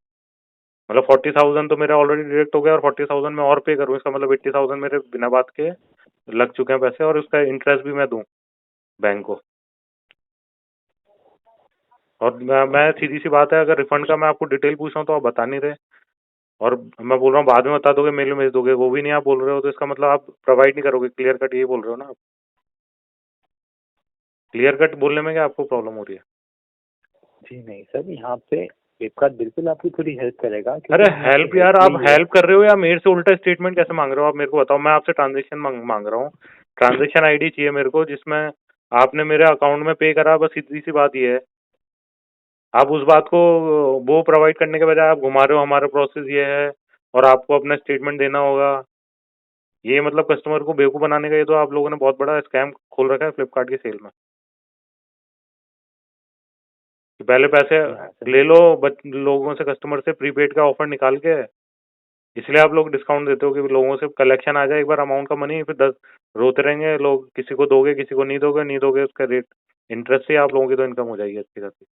मतलब 40,000 तो मेरा ऑलरेडी डिडक्ट हो गया, और 40,000 मैं और पे करूँ, इसका मतलब 80,000 मेरे बिना बात के लग चुके हैं पैसे, और उसका इंटरेस्ट भी मैं दूं बैंक को। और मैं सीधी सी बात है, अगर रिफंड का मैं आपको डिटेल पूछ रहा हूँ तो आप बता नहीं रहे, और मैं बोल रहा हूँ बाद में बता दोगे, मेल में भेज दोगे, वो भी नहीं आप बोल रहे हो, तो इसका मतलब आप प्रोवाइड नहीं करोगे। क्लियर कट ये बोल रहे हो ना आप? क्लियर कट बोलने में क्या आपको प्रॉब्लम हो रही है? जी नहीं सर, यहाँ पे फ्लिपकार्ट बिल्कुल आपकी पूरी हेल्प करेगा, अरे क्योंकि हमने आपकी हेल्प हेल्प यार, आप ली है। हेल्प कर रहे हो या मेरे से उल्टा स्टेटमेंट कैसे मांग रहे हो? आप मेरे को बताओ। मैं आपसे ट्रांजेक्शन मांग रहा हूँ। ट्रांजेक्शन आईडी चाहिए मेरे को, जिसमें आपने मेरे अकाउंट में पे करा, बस सीधी सी बात ये है। आप उस बात को वो प्रोवाइड करने के बजाय आप घुमा रहे हो, हमारा प्रोसेस ये है और आपको अपना स्टेटमेंट देना होगा। ये मतलब कस्टमर को बेवकूफ़ बनाने का, ये तो आप लोगों ने बहुत बड़ा स्कैम खोल रखा है फ्लिपकार्ट की सेल में। कि पहले पैसे जी हाँ सर। ले लो लोगों से, कस्टमर से प्रीपेड का ऑफर निकाल के, इसलिए आप लोग डिस्काउंट देते हो कि लोगों से कलेक्शन आ जाए एक बार अमाउंट का मनी, फिर 10 रोते रहेंगे लोग। किसी को दोगे, किसी को नहीं दोगे, नहीं दोगे, उसका रेट इंटरेस्ट से आप लोगों की तो इनकम हो जाएगी अच्छी खासी।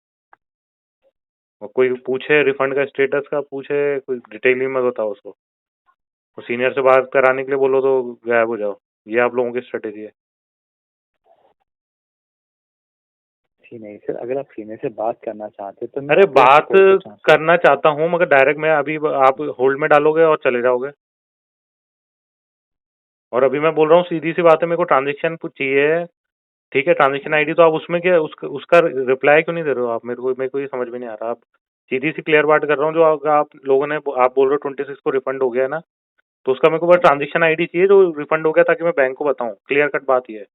और कोई पूछे रिफंड का स्टेटस का पूछे, कोई डिटेल ही मत बताओ उसको। और सीनियर से बात कराने के लिए बोलो तो गायब हो जाओ। ये आप लोगों की स्ट्रेटेजी है। जी नहीं सर, अगर आप सीनियर से बात करना चाहते तो मैं अरे आपको यहाँ पे बात कॉल पे ट्रांसफर। करना चाहता हूँ, मगर डायरेक्ट मैं अभी आप होल्ड में डालोगे और चले जाओगे। और अभी मैं बोल रहा हूँ सीधी सी बात है, मेरे को ट्रांजेक्शन चाहिए, ठीक है। ट्रांजेक्शन आईडी तो आप उसमें क्या उसका रिप्लाई क्यों नहीं दे रहे हो आप मेरे को? मेरे को ये समझ में नहीं आ रहा। आप सीधी सी क्लियर बात कर रहा हूँ, जो आप लोगों ने, आप बोल रहे हो 26 को रिफंड हो गया है ना, तो उसका मेरे को बस ट्रांजेक्शन आईडी चाहिए जो रिफंड हो गया, ताकि मैं बैंक को बताऊँ। क्लियर कट बात ये है।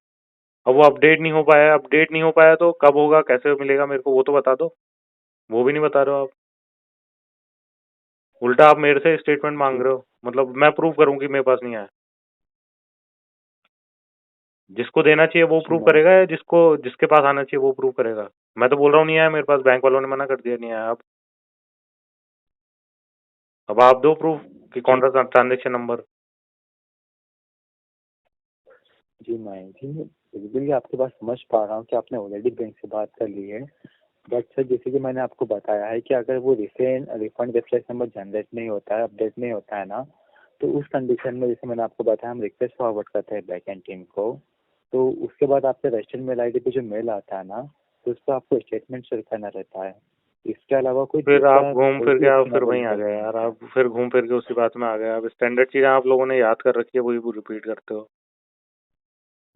अब वो अपडेट नहीं हो पाया, अपडेट नहीं हो पाया तो कब होगा, कैसे मिलेगा मेरे को, वो तो बता दो। वो भी नहीं बता रहे हो आप। उल्टा आप मेरे से स्टेटमेंट मांग जी रहे हो, मतलब मैं प्रूव करूँ कि मेरे पास नहीं आया? जिसको देना चाहिए वो जी प्रूव मैं करेगा, या जिसके पास आना चाहिए वो प्रूव करेगा? मैं तो बोल रहा हूँ नहीं आया मेरे पास, बैंक वालों ने मना कर दिया नहीं आया। अब आप दो प्रूफ कि कौन जी सा ट्रांजेक्शन नंबर। जी मैं बिल्कुल ही आपकी बात समझ पा रहा हूँ कि आपने ऑलरेडी बैंक से बात कर ली है। बट सर, जैसे कि मैंने आपको बताया है कि अगर वो रिफंड वेबसाइट नंबर जनरेट नहीं होता है, अपडेट नहीं होता है ना, तो उस कंडीशन में जैसे मैंने आपको बताया, हम रिक्वेस्ट फॉरवर्ड करते हैं बैक एंड टीम को। तो उसके बाद आपके रजिस्टर्ड मेल आईडी पे जो मेल आता है ना, तो उस पर आपको स्टेटमेंट शेयर करना रहता है। इसके अलावा कोई फिर आप दूसरा घूम कोई फिर भी के आप ऑप्शन फिर वहीं आ अवेलेबल गए नहीं है यार। सर। आप फिर घूम फिर के उसी बात में आ गए। आप स्टैंडर्ड चीजें आप लोगों ने याद कर रखी है, वही रिपीट करते हो।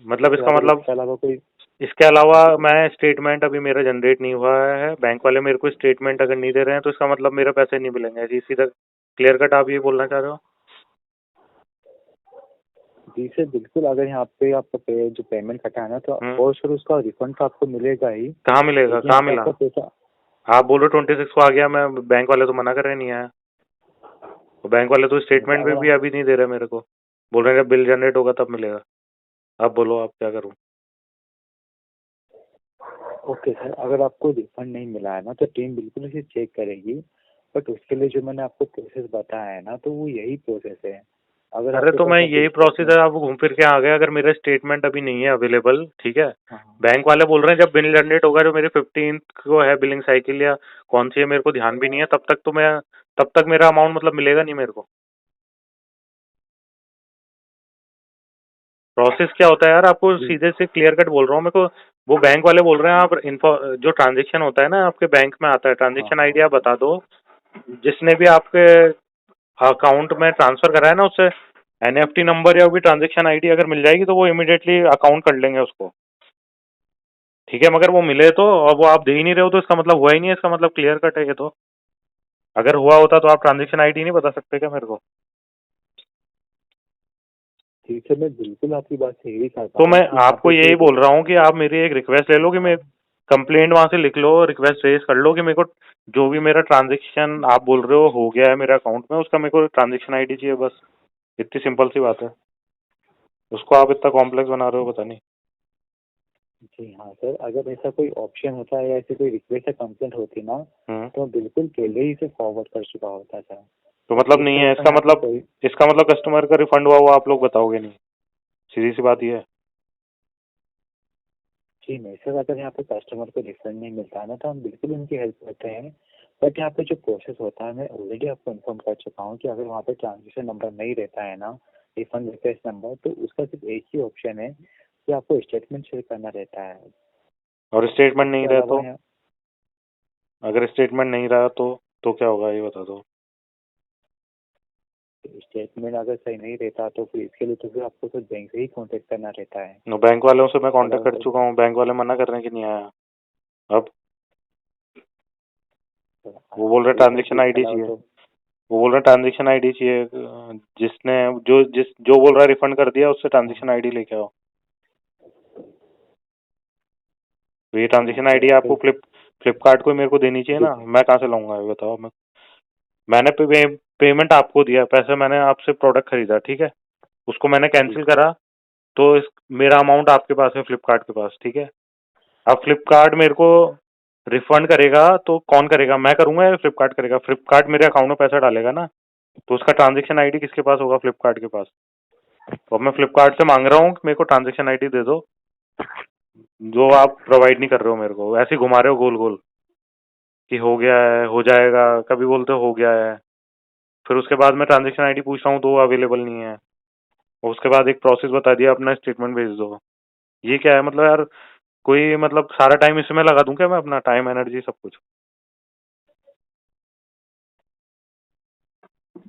मतलब तो इसका अगर मतलब, इसके अलावा कोई। इसके हाँ अलावा जी बोलिए। मैं स्टेटमेंट अभी मेरा जनरेट नहीं हुआ है, बैंक वाले मेरे को स्टेटमेंट अगर नहीं दे रहे हैं, तो इसका मतलब मेरे पैसे नहीं मिलेंगे, ऐसी सीधा क्लियर कट आप ये बोलना चाह रहे हो? जी सर बिल्कुल, अगर यहाँ पे आपका जो पेमेंट कटा है ना, तो हम्म। और सर उसका रिफंड तो आपको मिलेगा ही। कहाँ मिलेगा? लेकिन यहाँ कहाँ पे मिला? आपका पैसा। आप बोल रहे हो 26 को आ गया, मैं बैंक वाले तो मना कर रहे नहीं आया। तो बैंक वाले तो जी सर, स्टेटमेंट अगर भी अभी नहीं दे रहे मेरे को। बोल रहे हैं जब बिल जनरेट होगा तब मिलेगा। आप बोलो आप क्या करूँ? ओके सर, अगर आपको रिफंड नहीं मिला है ना, तो टीम बिल्कुल इसे चेक करेगी। बट उसके लिए जो मैंने आपको प्रोसेस बताया है ना, तो वो यही प्रोसेस है। अगर अरे आपके तो पास मैं अभी यही प्रोसीजर स्टेटमेंट। है, आप घूम फिर के आ गए। अगर मेरा स्टेटमेंट अभी नहीं है अवेलेबल, ठीक है। हाँ हाँ। बैंक वाले बोल रहे हैं जब बिल जनरेट होगा, जो मेरे 15 को है बिलिंग साइकिल, या कौन सी है मेरे को ध्यान भी नहीं है, तब तक मेरा अमाउंट मतलब मिलेगा नहीं मेरे को। प्रोसेस क्या होता है यार? आपको जी सीधे से क्लियर कट बोल रहा हूँ मेरे को। वो बैंक वाले बोल रहे हैं आप इन्फो जो ट्रांजेक्शन होता है ना आपके बैंक में आता है, हाँ ट्रांजेक्शन हाँ। आईडी आप बता दो, जिसने भी आपके अकाउंट में ट्रांसफर करा है ना उससे एनएफटी नंबर या भी ट्रांजेक्शन आईडी अगर मिल जाएगी तो वो इमीडिएटली अकाउंट कर लेंगे उसको। ठीक है, मगर वो मिले तो, और वो आप दे ही नहीं रहे हो तो इसका मतलब हुआ ही नहीं है, इसका मतलब क्लियर कट है ये तो। अगर हुआ होता तो आप ट्रांजेक्शन आईडी नहीं बता सकते क्या मेरे को? ठीक है, मैं बिल्कुल आपकी बात से यही करता तो हूँ मैं कि यहाँ आपको पे यही कोई बोल रहा हूँ कि आप मेरी एक रिक्वेस्ट ले लो कि मैं हाँ कंप्लेंट वहां से लिख लो, रिक्वेस्ट रेज कर लो कि मेरे को जो भी मेरा ट्रांजेक्शन आप बोल रहे हो गया है मेरे अकाउंट में, उसका मेरे को ट्रांजेक्शन आईडी चाहिए बस। इतनी सिंपल सी बात है, उसको आप इतना कॉम्प्लेक्स बना रहे हो पता नहीं। जी हाँ सर, अगर ऐसा कोई ऑप्शन होता है या ऐसी कोई रिक्वेस्ट या कंप्लेंट होती ना, हम्म। तो मैं बिल्कुल पहले ही से फॉरवर्ड कर चुका होता सर। तो बट मतलब इस नहीं तरह है का यहाँ पे कोई इसका मतलब कस्टमर का रिफंड हुआ आप लोग बताओगे नहीं? सीधी सी बात ये है। जी नहीं सर, अगर यहाँ पे कस्टमर को रिफंड नहीं मिलता है ना, तो हम बिल्कुल उनकी हेल्प करते हैं। बट यहाँ पे जो प्रोसेस होता है, मैं ऑलरेडी आपको इन्फॉर्म कर चुका हूँ कि अगर वहाँ पे ट्रांजेक्शन नंबर नहीं रहता है ना, रिफंड रिक्वेस्ट नंबर, तो उसका सिर्फ एक ही ऑप्शन है कि आपको स्टेटमेंट शेयर करना रहता है। और स्टेटमेंट नहीं इसके रहा अलावा तो? यहाँ अगर स्टेटमेंट नहीं रहा तो क्या होगा ये बता दो। स्टेटमेंट अगर सही नहीं रहता तो फिर इसके लिए तो फिर आपको तो बैंक से ही कांटेक्ट करना रहता है। बैंक वालों से मैं इसके कांटेक्ट अलावा कर तो चुका हूँ, बैंक वाले मना कर रहे हैं कि नहीं आया। अब वो बोल रहे ठीक है, फिर ट्रांजेक्शन इसके आईडी अलावा चाहिए। तो वो बोल रहे ट्रांजेक्शन आईडी चाहिए, जिसने जो बोल रहा है रिफंड कर दिया उससे हाँ ट्रांजेक्शन आईडी लेके आओ। तो ये जी हाँ ट्रांजेक्शन सर, आईडी अगर आपको फ्लिपकार्ट को मेरे को देनी चाहिए जी ना, मैं कहाँ से लाऊंगा ये बताओ। मैंने पेमेंट आपको दिया, पैसे मैंने आपसे प्रोडक्ट खरीदा, ठीक है, उसको मैंने जी कैंसिल करा, तो मेरा अमाउंट आपके पास है फ्लिपकार्ट के पास, ठीक है। अब फ्लिपकार्ट मेरे को रिफंड करेगा तो कौन करेगा, मैं करूंगा या फ्लिपकार्ट करेगा? फ्लिपकार्ट मेरे अकाउंट में पैसा डालेगा ना, तो उसका ट्रांजेक्शन आईडी किसके पास होगा? फ्लिपकार्ट के पास। तो अब मैं फ्लिपकार्ट से मांग रहा हूँ कि मेरे को ट्रांजेक्शन आईडी दे दो, जो आप प्रोवाइड नहीं कर रहे हो मेरे को, ऐसे ही घुमा रहे हो गोल गोल कि हो गया है, हो जाएगा, कभी बोलते हो गया है, फिर उसके बाद मैं ट्रांजेक्शन आईडी पूछ रहा हूँ तो वो अवेलेबल नहीं है, और उसके बाद एक प्रोसेस बता दिया अपना स्टेटमेंट भेज दो। ये क्या है मतलब यार? कोई मतलब सारा टाइम इसमें लगा दूं क्या मैं, अपना टाइम एनर्जी सब कुछ?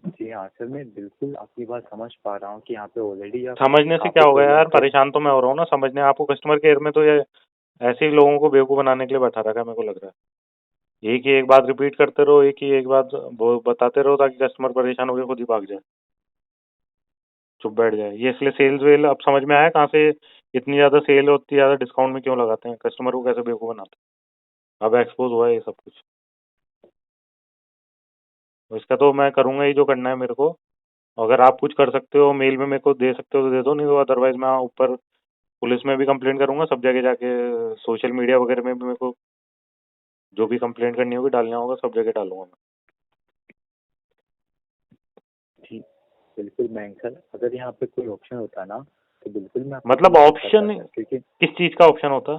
जी हाँ सर, मैं बिल्कुल आपकी बात समझ पा रहा हूँ कि यहाँ पे ऑलरेडी आप समझने से क्या काफी होगा प्रॉब्लम यार, फेस। परेशान तो मैं हो रहा हूँ ना समझने। आपको कस्टमर केयर में तो ये ऐसे ही लोगों को बेवकूफ बनाने के लिए बैठा रखा है मेरे को लग रहा है। एक ही एक बात रिपीट करते रहो, एक ही एक बात बताते रहो ताकि कस्टमर परेशान होकर खुद ही भाग जाए, चुप बैठ जाए। ये इसलिए सेल्स वेल अब समझ में आया कहाँ से इतनी ज्यादा सेल होती है, ज्यादा डिस्काउंट में क्यों लगाते हैं, कस्टमर को कैसे बेवकूफ बनाते हैं। अब एक्सपोज हुआ है ये सब कुछ। तो इसका तो मैं करूंगा ही जो करना है मेरे को। अगर आप कुछ कर सकते हो मेल में मेरे को दे सकते हो तो दे दो, नहीं तो अदरवाइज मैं ऊपर पुलिस में भी कंप्लेंट करूंगा, सब जगह जाके सोशल मीडिया वगैरह में भी मेरे को जो भी कंप्लेंट करनी होगी डालना होगा, सब जगह डालूंगा मैं। जी बिल्कुल मैं सर, अगर यहाँ पे कोई ऑप्शन होता ना, तो बिल्कुल मैं आपकी मतलब पूरी हेल्प करता ऑप्शन सर, क्योंकि किस चीज का ऑप्शन होता?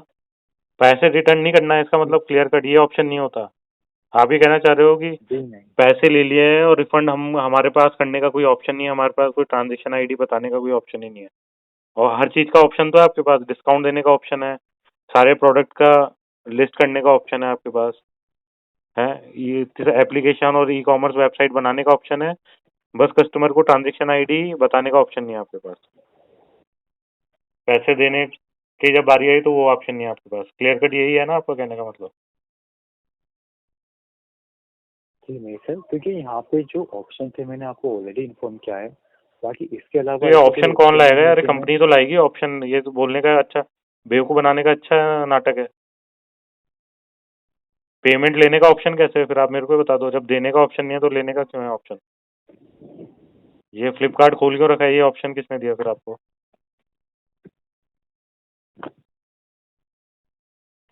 पैसे रिटर्न नहीं करना है इसका मतलब क्लियर कट ये ऑप्शन नहीं होता? आप ये कहना चाह रहे हो कि जी नहीं। पैसे ले लिए हैं और रिफंड हम हमारे पास करने का कोई ऑप्शन नहीं है, हमारे पास कोई ट्रांजेक्शन आईडी बताने का कोई ऑप्शन ही नहीं है, और हर चीज का ऑप्शन तो है आपके पास, डिस्काउंट देने का ऑप्शन है, सारे प्रोडक्ट का लिस्ट करने का ऑप्शन है आपके पास, है ये एप्लीकेशन और ई कॉमर्स वेबसाइट बनाने का ऑप्शन है, बस कस्टमर को ट्रांजेक्शन आईडी बताने का ऑप्शन नहीं है आपके पास। पैसे देने की जब बारी आई तो वो ऑप्शन नहीं है आपके पास, क्लियर कट यही है ना आपका कहने का मतलब? जी नहीं सर, क्योंकि यहाँ पे जो ऑप्शन थे मैंने आपको ऑलरेडी इन्फॉर्म किया है। बाकी इसके तो अलावा ये ऐसे कोई ऑप्शन कौन ऑप्शन लाएगा नहीं है यार, कि मैं कंपनी तो लाएगी ऑप्शन, ये तो बोलने का अच्छा बेवकूफ बनाने का अच्छा नाटक है। पेमेंट लेने का ऑप्शन कैसे है फिर आप मेरे को बता दो, जब देने का ऑप्शन नहीं है तो लेने का क्यों है ऑप्शन? ये फ्लिपकार्ट खोल क्यों रखा है, ये ऑप्शन किसने दिया फिर आपको?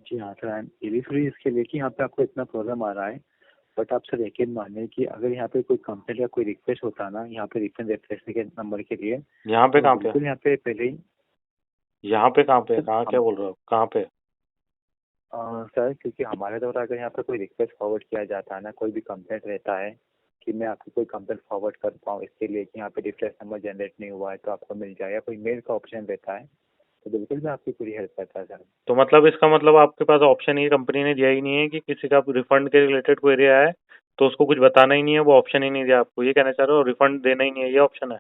जी हाँ sir, I am really sorry इसके लिए कि यहाँ पे आपको इतना प्रॉब्लम आ रहा है। बट आप सर यकीन मानिए कि अगर यहाँ पे कोई कंप्लेंट या कोई रिक्वेस्ट होता ना, यहाँ पे रिफंड रिक्वेस्ट के नंबर के लिए, यहाँ पे तो मैं कहाँ पे? बिल्कुल यहाँ पे पहले ही यहाँ पे कहाँ पे, सर कहाँ क्या हम बोल रहे हो, कहाँ पे? सर, क्योंकि हमारे द्वारा अगर यहाँ पे कोई रिक्वेस्ट फॉरवर्ड किया जाता है ना, कोई भी कंप्लेंट रहता है कि मैं आपको कोई कंप्लेंट फॉरवर्ड कर पाऊँ इसके लिए कि यहाँ पे रिफ्रेश नंबर जनरेट नहीं हुआ है तो आपको मिल जाए, या कोई मेल का ऑप्शन रहता है, तो बिल्कुल मैं आपकी पूरी हेल्प करता सर। तो मतलब इसका मतलब आपके पास ऑप्शन ही कंपनी ने दिया ही नहीं है कि किसी का रिफंड के रिलेटेड कोई एरिया है तो उसको कुछ बताना ही नहीं है, वो ऑप्शन ही नहीं दिया आपको, ये कहना चाह रहे हो? रिफंड देना ही नहीं है, ये ऑप्शन है?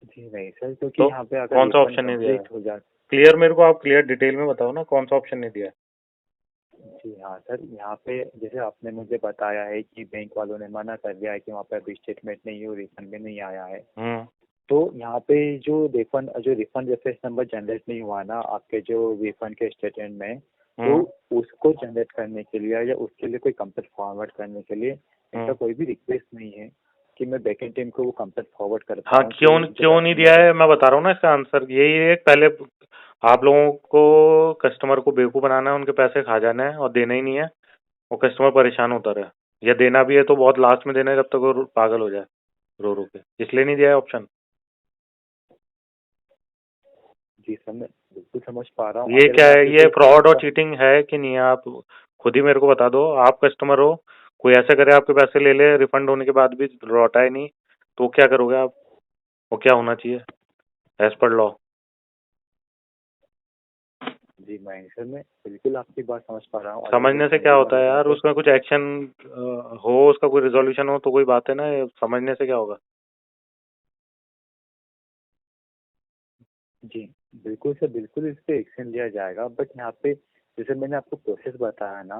जी नहीं सर, क्योंकि तो यहाँ पे अगर कौन सा रिफंड ऑप्शन नहीं दिया है? कंप्लीट हो जाए। क्लियर मेरे को आप क्लियर डिटेल में बताओ ना, कौन सा ऑप्शन नहीं दिया है? जी हाँ सर, यहाँ पे जैसे आपने मुझे बताया है कि बैंक वालों ने मना कर दिया है कि वहाँ पे अभी स्टेटमेंट नहीं हो, रिफंड भी नहीं आया है। हम्म। तो यहाँ पे जो रिफंड रेफरेंस नंबर जनरेट नहीं हुआ ना आपके जो रिफंड के स्टेटमेंट में, तो हम्म। उसको जनरेट करने के लिए या उसके लिए कोई कंप्लेंट फॉरवर्ड करने के लिए ऐसा कोई भी रिक्वेस्ट नहीं है कि मैं बैकेंड टीम को वो कंप्लेंट फॉरवर्ड कर हाँ, पाऊँ क्यों कि जो क्यों नहीं दिया कस्टमर है। है मैं बता रहा हूँ ना, इसका आंसर यही है। पहले आप लोगों को कस्टमर को बेवकूफ़ बनाना है, उनके पैसे खा जाना है और देना ही नहीं है, वो कस्टमर परेशान होता रहे। या देना भी है तो बहुत लास्ट में देना है, जब तक वो पागल हो जाए रो रो के, इसलिए नहीं दिया है ऑप्शन। जी सर, मैं बिल्कुल समझ पा रहा हूँ। ये अगर क्या यहाँ है, पे ये कोई फ्रॉड और समस्या। चीटिंग है कि नहीं है? आप खुद ही मेरे को बता दो। आप कस्टमर हो, कोई ऐसा करे आपके पैसे ले ले, रिफंड होने के बाद भी लौटाए नहीं, तो क्या करोगे आप? वो क्या होना चाहिए एज पर लॉ? जी मयंक सर, मैं बिल्कुल आपकी बात समझ पा रहा हूँ। अगर समझने से जैसे क्या मेरी होता बात है यहाँ यार? पे। उसमें कुछ एक्शन हो, उसका कोई रिजोल्यूशन हो तो कोई बात है ना, ये समझने से क्या होगा? जी बिल्कुल सर, बिल्कुल इस पे एक्शन लिया जाएगा, बट यहाँ पे जैसे मैंने आपको प्रोसेस बताया ना,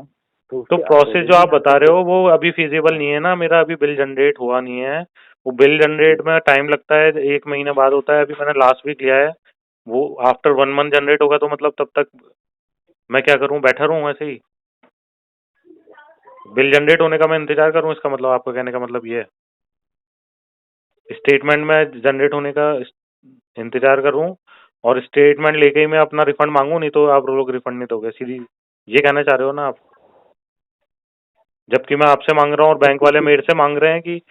तो तो उसके प्रोसेस जो अकॉर्डिंगली आप यहाँ पे बता रहे कुछ। हो वो अभी फिजिबल नहीं है ना, मेरा अभी बिल जनरेट हुआ नहीं है। वो बिल जनरेट जी में टाइम लगता है, 1 महीने बाद होता है। अभी मैंने लास्ट वीक लिया है, वो आफ्टर 1 मंथ जनरेट होगा, तो मतलब तब तक मैं क्या करूं? बैठा रहूं ऐसे ही? बिल जनरेट होने का मैं इंतजार करूं, इसका मतलब आपका कहने का मतलब ये है? स्टेटमेंट में जनरेट होने का इंतजार करूं और स्टेटमेंट लेके ही मैं अपना रिफंड मांगू, नहीं तो आप लोग रिफंड नहीं दोगे, सीधी ये कहना चाह रहे हो ना आप? जबकि मैं आपसे मांग रहा हूँ और सर, बैंक वाले क्योंकि मेरे से मांग रहे हैं कि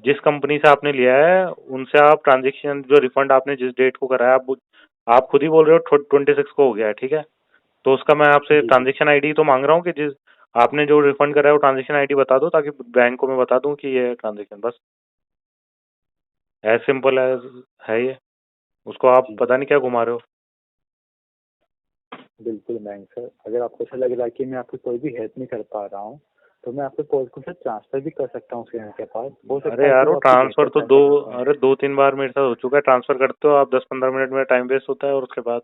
जिस कंपनी से आपने लिया है उनसे आप ट्रांजेक्शन, जो रिफंड आपने जिस डेट को कराया, आप खुद ही बोल रहे हो 26 को हो गया है, ठीक है? तो उसका मैं आपसे जी जी ट्रांजेक्शन आईडी तो मांग रहा हूँ कि जिस आपने जो रिफंड कराया वो ट्रांजेक्शन आईडी बता दो, ताकि बैंक को मैं बता दूं कि ये ट्रांजेक्शन, बस एज सिंपल एज है ये। उसको आप जी पता नहीं क्या घुमा रहे हो। बिल्कुल मयंक सर, अगर आपको ऐसा लग रहा है कि मैं आपकी कोई भी हेल्प नहीं कर पा रहा हूँ, तो मैं आपके कॉल को सर ट्रांसफर भी कर सकता हूँ उसके के पास। हो सकता अरे है कि यार, वो वो आपकी ट्रांसफर बेहतर तो सहायता कर पाए। अरे 2-3 बार मेरे साथ हो चुका है। ट्रांसफर करते हो आप, 10-15 मिनट में टाइम वेस्ट होता है और उसके बाद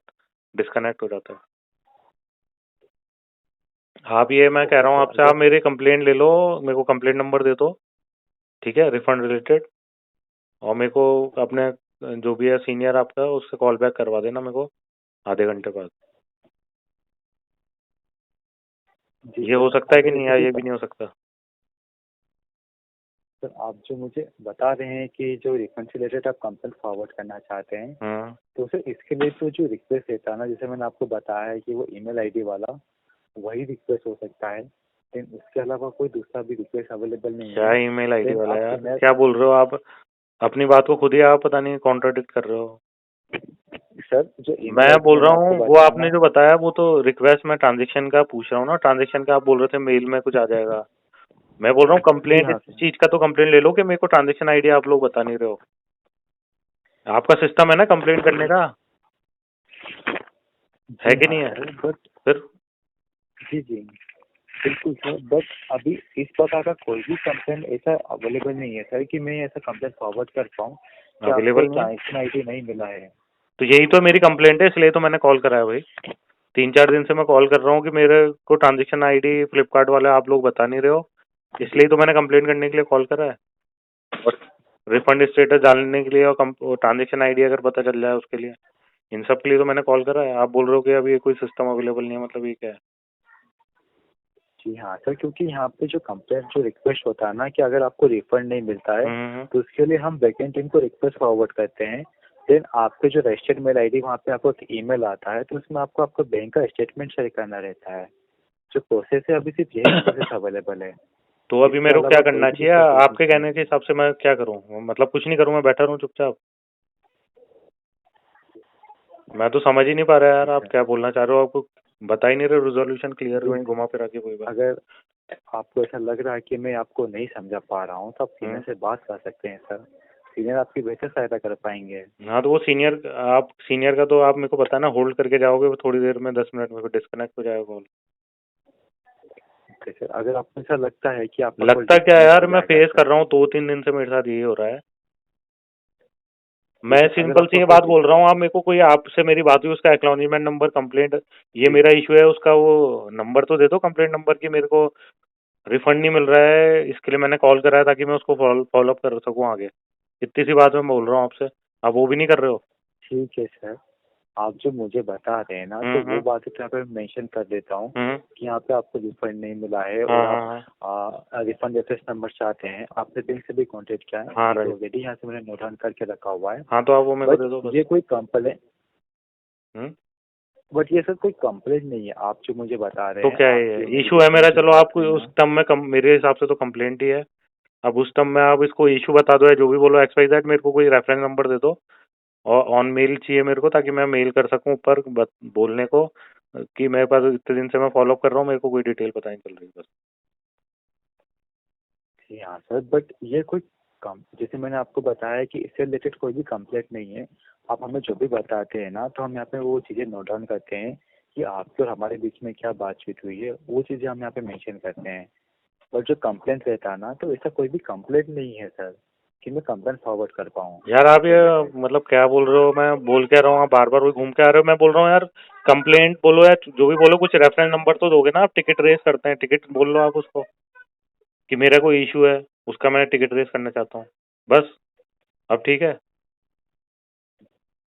डिस्कनेक्ट हो जाता है। आप ये मैं कह ओके रहा हूँ सर, आपसे, आप अगर। मेरी कंप्लेंट ले लो, मेरे को कंप्लेंट नंबर दे दो, ठीक है, रिफंड रिलेटेड। और मेरे को अपने जो भी है सीनियर आपका, उससे कॉल बैक करवा देना मेरे को आधे घंटे बाद। जी ये हो सर, सकता है कि अगर नहीं ऐसी यार? कोई ये भी नहीं हो सकता? सर, आप जो मुझे बता रहे हैं कि जो रिफंड से रिलेटेड आप कंप्लेंट फॉरवर्ड करना चाहते हैं, हम्म। तो सर इसके लिए तो जो रिक्वेस्ट देता है ना, जैसे मैंने आपको बताया है कि वो ईमेल आईडी वाला वही रिक्वेस्ट हो सकता है। लेकिन उसके अलावा कोई दूसरा भी रिक्वेस्ट अवेलेबल नहीं क्या है। ईमेल आईडी देन वाला आप यार? ईमेल। क्या बोल रहे हो आप? अपनी बात को खुद ही आप पता नहीं कॉन्ट्राडिक्ट कर रहे हो। सर, जो मैं ईमेल आईडी बोल मैंने रहा आपको हूँ वो बताया आपने ना। जो बताया वो तो रिक्वेस्ट, मैं ट्रांजेक्शन का पूछ रहा हूँ ना। ट्रांजेक्शन का आप बोल रहे थे मेल में कुछ आ जाएगा। मैं बोल रहा हूँ जी कंप्लेंट, हाँ इस सर। चीज का तो कंप्लेंट ले लो कि मेरे को ट्रांजेक्शन आईडी आप लोग बता नहीं रहे हो। आपका सिस्टम है ना कंप्लेंट करने का, है जी कि हाँ नहीं है? Sir, but. फिर जी जी बिल्कुल सर, बट अभी इस प्रकार का कोई भी कंप्लेंट ऐसा अवेलेबल नहीं है सर कि मैं ऐसा कंप्लेंट फॉरवर्ड कर पाऊँ कि आपको अवेलेबल नहीं है, ट्रांजेक्शन आईडी नहीं मिला है। तो यही तो मेरी कंप्लेंट है, इसलिए तो मैंने कॉल करा है भाई। 3-4 दिन से मैं कॉल कर रहा हूँ कि मेरे को ट्रांजेक्शन आईडी फ्लिपकार्ट वाले आप लोग बता नहीं रहे हो, इसलिए तो मैंने कंप्लेंट करने के लिए कॉल करा है। और रिफंड स्टेटस जानने के लिए और ट्रांजेक्शन आईडी अगर पता चल जाए उसके लिए, इन सब के लिए तो मैंने कॉल करा है। आप बोल रहे हो कि अभी कोई सिस्टम अवेलेबल नहीं है, मतलब ये क्या है? जी हाँ सर, क्योंकि यहाँ पे जो कंप्लेंट जो रिक्वेस्ट होता है ना कि अगर आपको रिफंड नहीं मिलता है, हम्म। तो उसके लिए हम बैकएंड टीम को रिक्वेस्ट फॉरवर्ड करते हैं। देन आपके जो रजिस्टर्ड मेल आईडी वहाँ पे आपको एक ईमेल आता है, तो उसमें आपको आपका बैंक का स्टेटमेंट शेयर करना रहता है। जो प्रोसेस है अभी सिर्फ यही प्रोसेस अवेलेबल है। तो अभी इसके मेरे को क्या अलावा कोई करना भी चाहिए? दूसरा प्रोसेस आपके नहीं कहने के है। हिसाब से मैं क्या करूँ? मतलब कुछ नहीं करूँ, मैं बैठा रहूँ चुपचाप? मैं तो समझ ही नहीं पा रहा जी यार, आप सर, क्या बोलना चाह रहे हो? आपको बता ही नहीं रहे रिजोल्यूशन क्लियर, जी वहीं घुमा फिरा के कोई बात। अगर आपको ऐसा लग रहा है कि मैं आपको नहीं समझा पा रहा हूँ, तो आप सीनियर हम्म। से बात कर सकते हैं सर। सीनियर आपकी बेहतर सहायता कर पाएंगे। हाँ तो वो सीनियर का तो आप मेरे को बताना, होल्ड करके जाओगे वो थोड़ी देर में, 10 मिनट में डिस्कनेक्ट हो जाएगा कॉल। ओके सर, अगर आपको ऐसा लगता है कि आपका कॉल लगता क्या है डिस्कनेक्ट यार, हो मैं जाएगा फेस कर सर, रहा हूँ 2-3 दिन से, मेरे साथ यही हो रहा है। जी मैं सर, अगर सिंपल आपका सी ये कॉल बात बोल रहा हूँ, आप मेरे को कोई, आपसे मेरी बात हुई, उसका एक्नॉलेजमेंट नंबर, कंप्लेंट, ये जी मेरा इशू है, उसका वो नंबर तो दे दो, कंप्लेंट नंबर की, मेरे को रिफंड नहीं मिल रहा है, इसके लिए मैंने कॉल करा है ताकि मैं उसको फॉलो अप कर सकूँ आगे। इतनी सी बात मैं बोल रहा हूँ आपसे, आप वो भी नहीं कर रहे हो। ठीक है सर, आप जो मुझे बता रहे हैं ना, तो वो हम्म। बात यहाँ पे मेंशन कर देता हूँ हम्म। कि यहाँ पे आपको रिफंड नहीं मिला है हाँ और हाँ आप हाँ। रिफंड रेफरेंस नंबर चाहते हैं। आपने बैंक से भी कांटेक्ट किया है, हाँ ये तो राइट। ऑलरेडी यहाँ से मैंने नोट डाउन करके रखा हुआ है। हाँ तो आप वो मेरे को बट दे दो बस। ये कोई कंप्लेन हम्म। बट ये सर कोई कंप्लेन नहीं है, आप जो मुझे बता रहे तो हैं, क्या है, आपकी और मेरी इशू जो है मेरा, कम्युनिकेशन चलो बात आपको हुई उस ना। टर्म में मेरे हिसाब से तो कंप्लेंट ही है। अब उस टर्म में आप इसको इशू बता दो या जो भी बोलो, XYZ, मेरे को कोई रेफरेंस नंबर दे दो और ऑन मेल चाहिए मेरे को, ताकि मैं मेल कर सकूं ऊपर बोलने को कि मेरे पास इतने दिन से मैं फॉलो अप कर रहा हूँ, मेरे को कोई डिटेल पता नहीं चल रही बस। जी हाँ सर, बट ये कोई कम, जैसे मैंने आपको बताया कि इससे रिलेटेड कोई भी कंप्लेंट नहीं है। आप हमें जो भी बताते हैं ना, तो हम यहाँ पे वो चीज़ें नोट डाउन करते हैं कि आपके और हमारे बीच में क्या बातचीत हुई है, वो चीज़ें हम यहाँ पे मेंशन करते हैं। और जो कंप्लेंट रहता है ना, तो ऐसा कोई भी कंप्लेंट नहीं है सर कि मैं कंप्लेंट फॉरवर्ड कर पाऊँ यार आप इससे ये रिलेटेड। मतलब क्या बोल रहे हो, मैं बोल क्या रहा हूँ, आप बार बार वही घूम के आ रहे हो। मैं बोल रहा हूँ यार, कंप्लेंट बोलो या जो भी बोलो, कुछ रेफरेंस नंबर तो दोगे ना। आप टिकट रेस करते हैं, टिकट बोल लो आप उसको कि मेरा कोई इशू है, उसका मैं टिकट रेस करना चाहता हूँ, बस। अब ठीक है।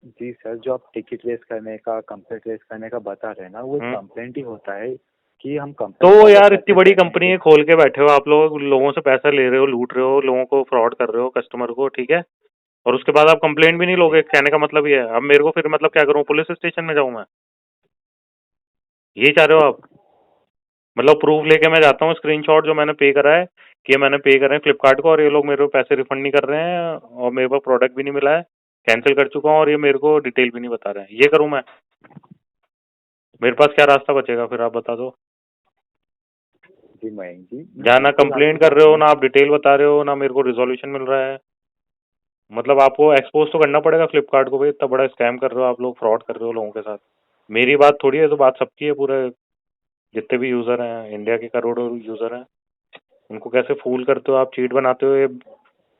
जी सर, जो आप टिकट रेस करने का, कंप्लेंट रेस करने का बता रहे हैं ना, वो हम्म। कंप्लेंट ही होता है कि हम तो कंप्लेंट फॉरवर्ड यार इतनी कैसे बड़ी करें कंपनी है, एक। खोल के बैठे हो आप लोग, लोगों से पैसा ले रहे हो, लूट रहे हो, लोगों को फ्रॉड कर रहे हो, कस्टमर को, ठीक है। और उसके बाद आप कंप्लेंट भी नहीं जी लोगे, कहने का मतलब ये है। अब मेरे को फिर मतलब क्या करूँ, पुलिस स्टेशन में जाऊँ मैं? ये चाह रहे हो आप? मतलब प्रूफ लेके मैं जाता हूँ, स्क्रीनशॉट जो मैंने पे करा है, कि ये मैंने पे करे हैं फ्लिपकार्ट को, और ये लोग मेरे को पैसे रिफंड नहीं कर रहे हैं, और मेरे पास प्रोडक्ट भी नहीं मिला है, कैंसिल कर चुका हूँ, और ये मेरे को डिटेल भी नहीं बता रहे हैं, ये करूँ मैं? मेरे पास क्या रास्ता बचेगा फिर, आप बता दो। जी मयंक जी, मैं जहाँ ना बिल्कुल कंप्लेंट आपकी कर बात रहे हो, समझ। ना आप डिटेल बता रहे हो, ना मेरे को रिजोल्यूशन मिल रहा है। मतलब आपको एक्सपोज तो करना पड़ेगा फ्लिपकार्ट को, भाई इतना बड़ा स्कैम कर रहे हो आप लोग, फ्रॉड कर रहे हो लोगों के साथ। मेरी बात थोड़ी है, तो बात सबकी है, पूरे जितने भी यूजर हैं, इंडिया के करोड़ों यूजर हैं, उनको कैसे फूल करते हो आप, चीट बनाते हो ये,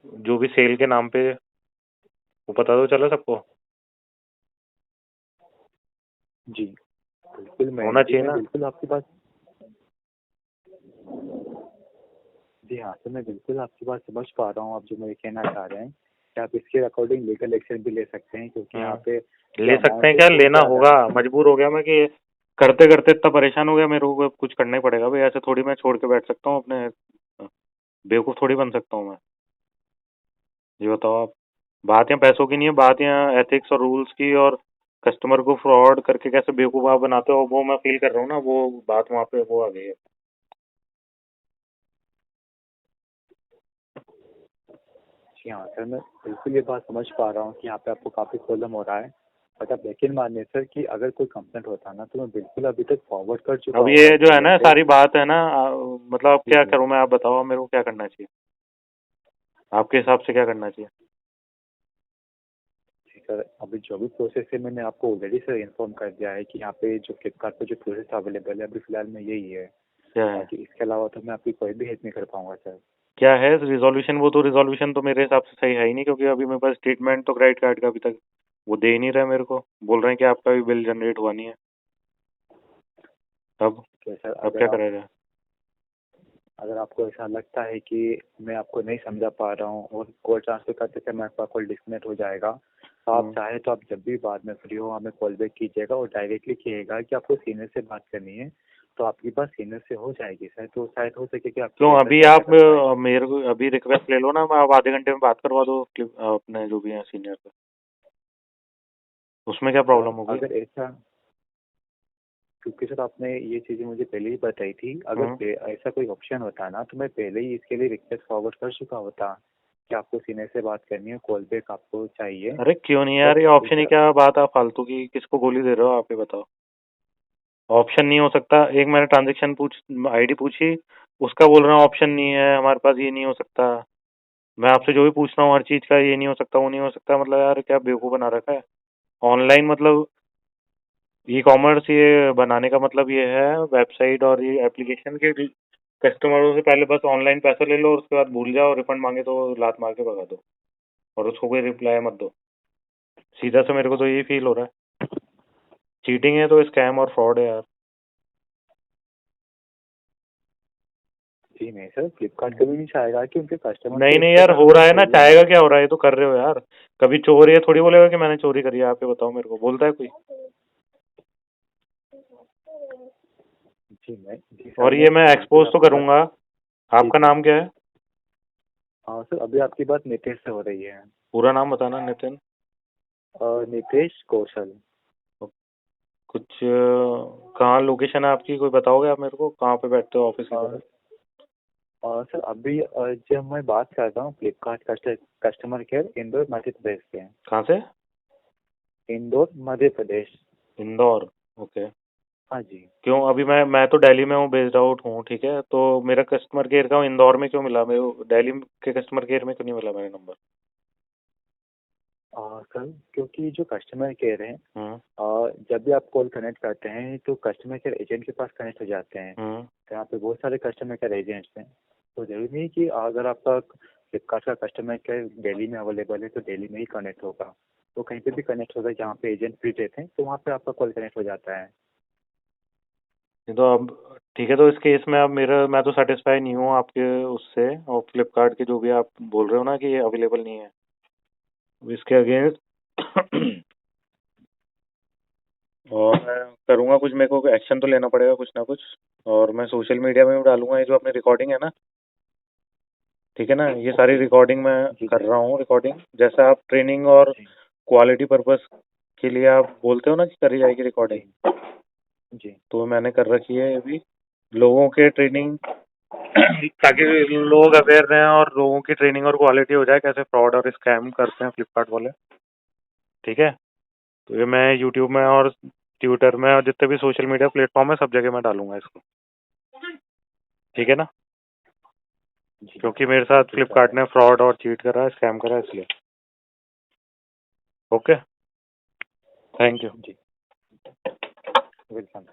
जो भी सेल के नाम पे, वो पता तो चला सबको। जी बिल्कुल होना मयंक जी, चाहिए मैं ना। बिल्कुल आपकी बात। जी हाँ सर, मैं बिल्कुल आपकी बात समझ पा रहा हूँ। आप जो मुझे कहना चाह रहे हैं कि आप इसके अकॉर्डिंग लीगल एक्शन भी ले सकते हैं, क्योंकि यहाँ पे ले जो सकते अमाउंट हैं है क्या, बहुत लेना ज़्यादा होगा, है। मजबूर हो गया मैं कि करते करते इतना परेशान हो गया, मेरे को कुछ करना ही पड़ेगा भाई, ऐसे थोड़ी मैं छोड़ के बैठ सकता हूँ अपने, बेवकूफ़ थोड़ी बन सकता हूँ मैं। ये बताओ आप, बात यहाँ पैसों की नहीं है, बात यहाँ एथिक्स और रूल्स की, और कस्टमर को फ्रॉड करके कैसे बेवकूफ़ आप बनाते हो, वो मैं फील कर रहा हूँ ना, वो बात वहाँ पे वो आ गई है। जी हाँ सर, मैं बिल्कुल ये बात समझ पा रहा हूँ कि यहाँ पे आपको काफ़ी प्रॉब्लम हो रहा है। बट आप यकीन मानिए सर कि अगर कोई कंप्लेंट होता ना, तो मैं बिल्कुल अभी तक फॉरवर्ड कर चुका अब ये होता इससे जो है ना रिलेटेड। सारी बात है ना, मतलब अब जी क्या जी करूँ मैं, आप बताओ मेरे को क्या करना चाहिए, आपके हिसाब से क्या करना चाहिए? जी सर, अभी जो भी प्रोसेस है मैंने आपको ऑलरेडी सर इन्फॉर्म कर दिया है कि यहाँ पे जो फ्लिपकार्ट पे जो प्रोसेस अवेलेबल है अभी फिलहाल में यही है। क्या है? बाकी इसके अलावा तो मैं आपकी कोई भी हेल्प नहीं कर पाऊंगा सर। क्या है रिजोल्यूशन? वो तो रिजोल्यूशन तो मेरे हिसाब से सही है ही नहीं, क्योंकि अभी मेरे पास स्टेटमेंट तो क्रेडिट कार्ड का अभी तक वो दे ही नहीं रहा मेरे को, बोल रहे हैं कि आपका भी बिल जनरेट हुआ नहीं है। तो सर, अब क्या करा जाए? अगर आपको ऐसा लगता है कि मैं आपको नहीं समझा पा रहा हूँ और कॉल ट्रांसफर करते समय आपका कॉल डिस्कनेक्ट हो जाएगा, तो आप हम्म। चाहे तो आप जब भी बाद में फ्री हो हमें कॉल बैक कीजिएगा और डायरेक्टली कहिएगा कि आपको सीनियर से बात करनी है। तो आपकी बात सीनियर से हो जाएगी सर, तो शायद हो सके कि आपकी क्यों, बेहतर अभी सहायता आप कर पाए। मेरे को अभी रिक्वेस्ट ले लो ना, मैं आप आधे घंटे में बात करवा दो अपने जो भी हैं सीनियर से, उसमें क्या सर प्रॉब्लम होगी? अगर ऐसा, क्योंकि सर आपने ये चीज़ें मुझे पहले ही बताई थी, अगर हम्म। ऐसा कोई ऑप्शन होता ना, तो मैं पहले ही इसके लिए रिक्वेस्ट फॉरवर्ड कर चुका होता कि आपको सीनियर से बात करनी है, कॉल बैक आपको चाहिए। अरे क्यों नहीं यार, बट ये ऑप्शन ही ऐसा, क्या बात आप फालतू की किसको गोली दे रहे हो, आप ही बताओ। ऑप्शन नहीं हो सकता? एक मैंने ट्रांजेक्शन आईडी पूछी, उसका बोल रहा हूँ ऑप्शन नहीं है हमारे पास, ये नहीं हो सकता। मैं आपसे जो भी पूछ रहा हूँ हर चीज का ये नहीं हो सकता वो नहीं हो सकता, मतलब यार क्या बेवकूफ बना रखा है। ऑनलाइन मतलब ई कॉमर्स ये बनाने का मतलब ये है वेबसाइट और ये एप्लीकेशन के कस्टमरों से पहले बस ऑनलाइन पैसा ले लो और उसके बाद भूल जाओ, रिफंड मांगे तो लात मार के भगा दो और उसको कोई रिप्लाई मत दो। सीधा सा मेरे को तो यही फील हो रहा है। चीटिंग है तो स्कैम और फ्रॉड है यार। जी नहीं सर, फ्लिपकार्ट कभी नहीं चाहेगा कि उनके कस्टमर नहीं को नहीं इस यार, तरह हो रहा है ना, प्रॉब्लम चाहेगा हो। क्या, हो रहा है ये तो कर रहे हो यार। कभी चोर ये थोड़ी बोलेगा कि मैंने चोरी करी है, आप ये बताओ मेरे को, बोलता है कोई? जी और सर, ये मैं अभी एक्सपोज तो आपकी बात। करूंगा। जी आपका जी। नाम क्या है? हाँ सर, अभी आपकी बात नितेश से हो रही है। पूरा नाम बताना। नितिन? नितेश कौशल। कुछ कहाँ लोकेशन है आपकी, कोई बताओगे आप मेरे को, कहाँ पे बैठते हो, ऑफिस किधर है? सर अभी जब मैं बात कर रहा हूँ फ्लिपकार्ट कस्टमर केयर, इंदौर मध्य प्रदेश से। कहाँ से? इंदौर मध्य प्रदेश। इंदौर। ओके। हाँ जी। क्यों? अभी मैं तो दिल्ली में हूँ, बेस्ड आउट हूँ, ठीक है, तो मेरा कस्टमर केयर का इंदौर में क्यों मिला, मेरे को दिल्ली के कस्टमर केयर में क्यों नहीं मिला मेरा नंबर? सर क्योंकि जो कस्टमर केयर है, हम्म। जब भी आप कॉल कनेक्ट करते हैं तो कस्टमर केयर एजेंट के पास कनेक्ट हो जाते हैं। हम्म। तो यहाँ पे बहुत सारे कस्टमर केयर एजेंट्स हैं। तो जरूरी नहीं कि अगर आपका फ्लिपकार्ट का कस्टमर केयर दिल्ली में अवेलेबल है तो दिल्ली में ही कनेक्ट होगा। तो कहीं पे भी कनेक्ट होगा जहाँ पे एजेंट फ्री रहते हैं, तो वहाँ पे आपका कॉल कनेक्ट हो जाता है। नहीं तो अब ठीक है, तो इस केस में अब मेरा मैं तो सेटिस्फाई नहीं हूँ आपके उससे, और फ्लिपकार्ट के जो भी आप बोल रहे हो ना कि ये अवेलेबल नहीं है, इसके अगेंस्ट और मैं करूँगा कुछ, मेरे को एक्शन तो लेना पड़ेगा कुछ ना कुछ। और मैं सोशल मीडिया में भी डालूंगा ये जो अपनी रिकॉर्डिंग है ना, ठीक है ना, ये सारी ओके। रिकॉर्डिंग मैं जी कर जी। रहा हूँ रिकॉर्डिंग, जैसा आप ट्रेनिंग और जी क्वालिटी पर्पस के लिए आप बोलते हो ना कि करी जाएगी रिकॉर्डिंग, जी। जी तो मैंने कर रखी है अभी लोगों के ट्रेनिंग ताकि लोग अवेयर रहें और लोगों की ट्रेनिंग और क्वालिटी हो जाए कैसे फ्रॉड और स्कैम करते हैं फ्लिपकार्ट वाले, ठीक है। तो ये मैं यूट्यूब में और ट्विटर में और जितने भी सोशल मीडिया प्लेटफॉर्म है सब जगह मैं डालूंगा इसको, ठीक है ना, जी। क्योंकि मेरे साथ ठीक है फ्लिपकार्ट सर। ने फ्रॉड और चीट करा है, स्कैम करा है, इसलिए। Okay, thank you. जी। वेलकम।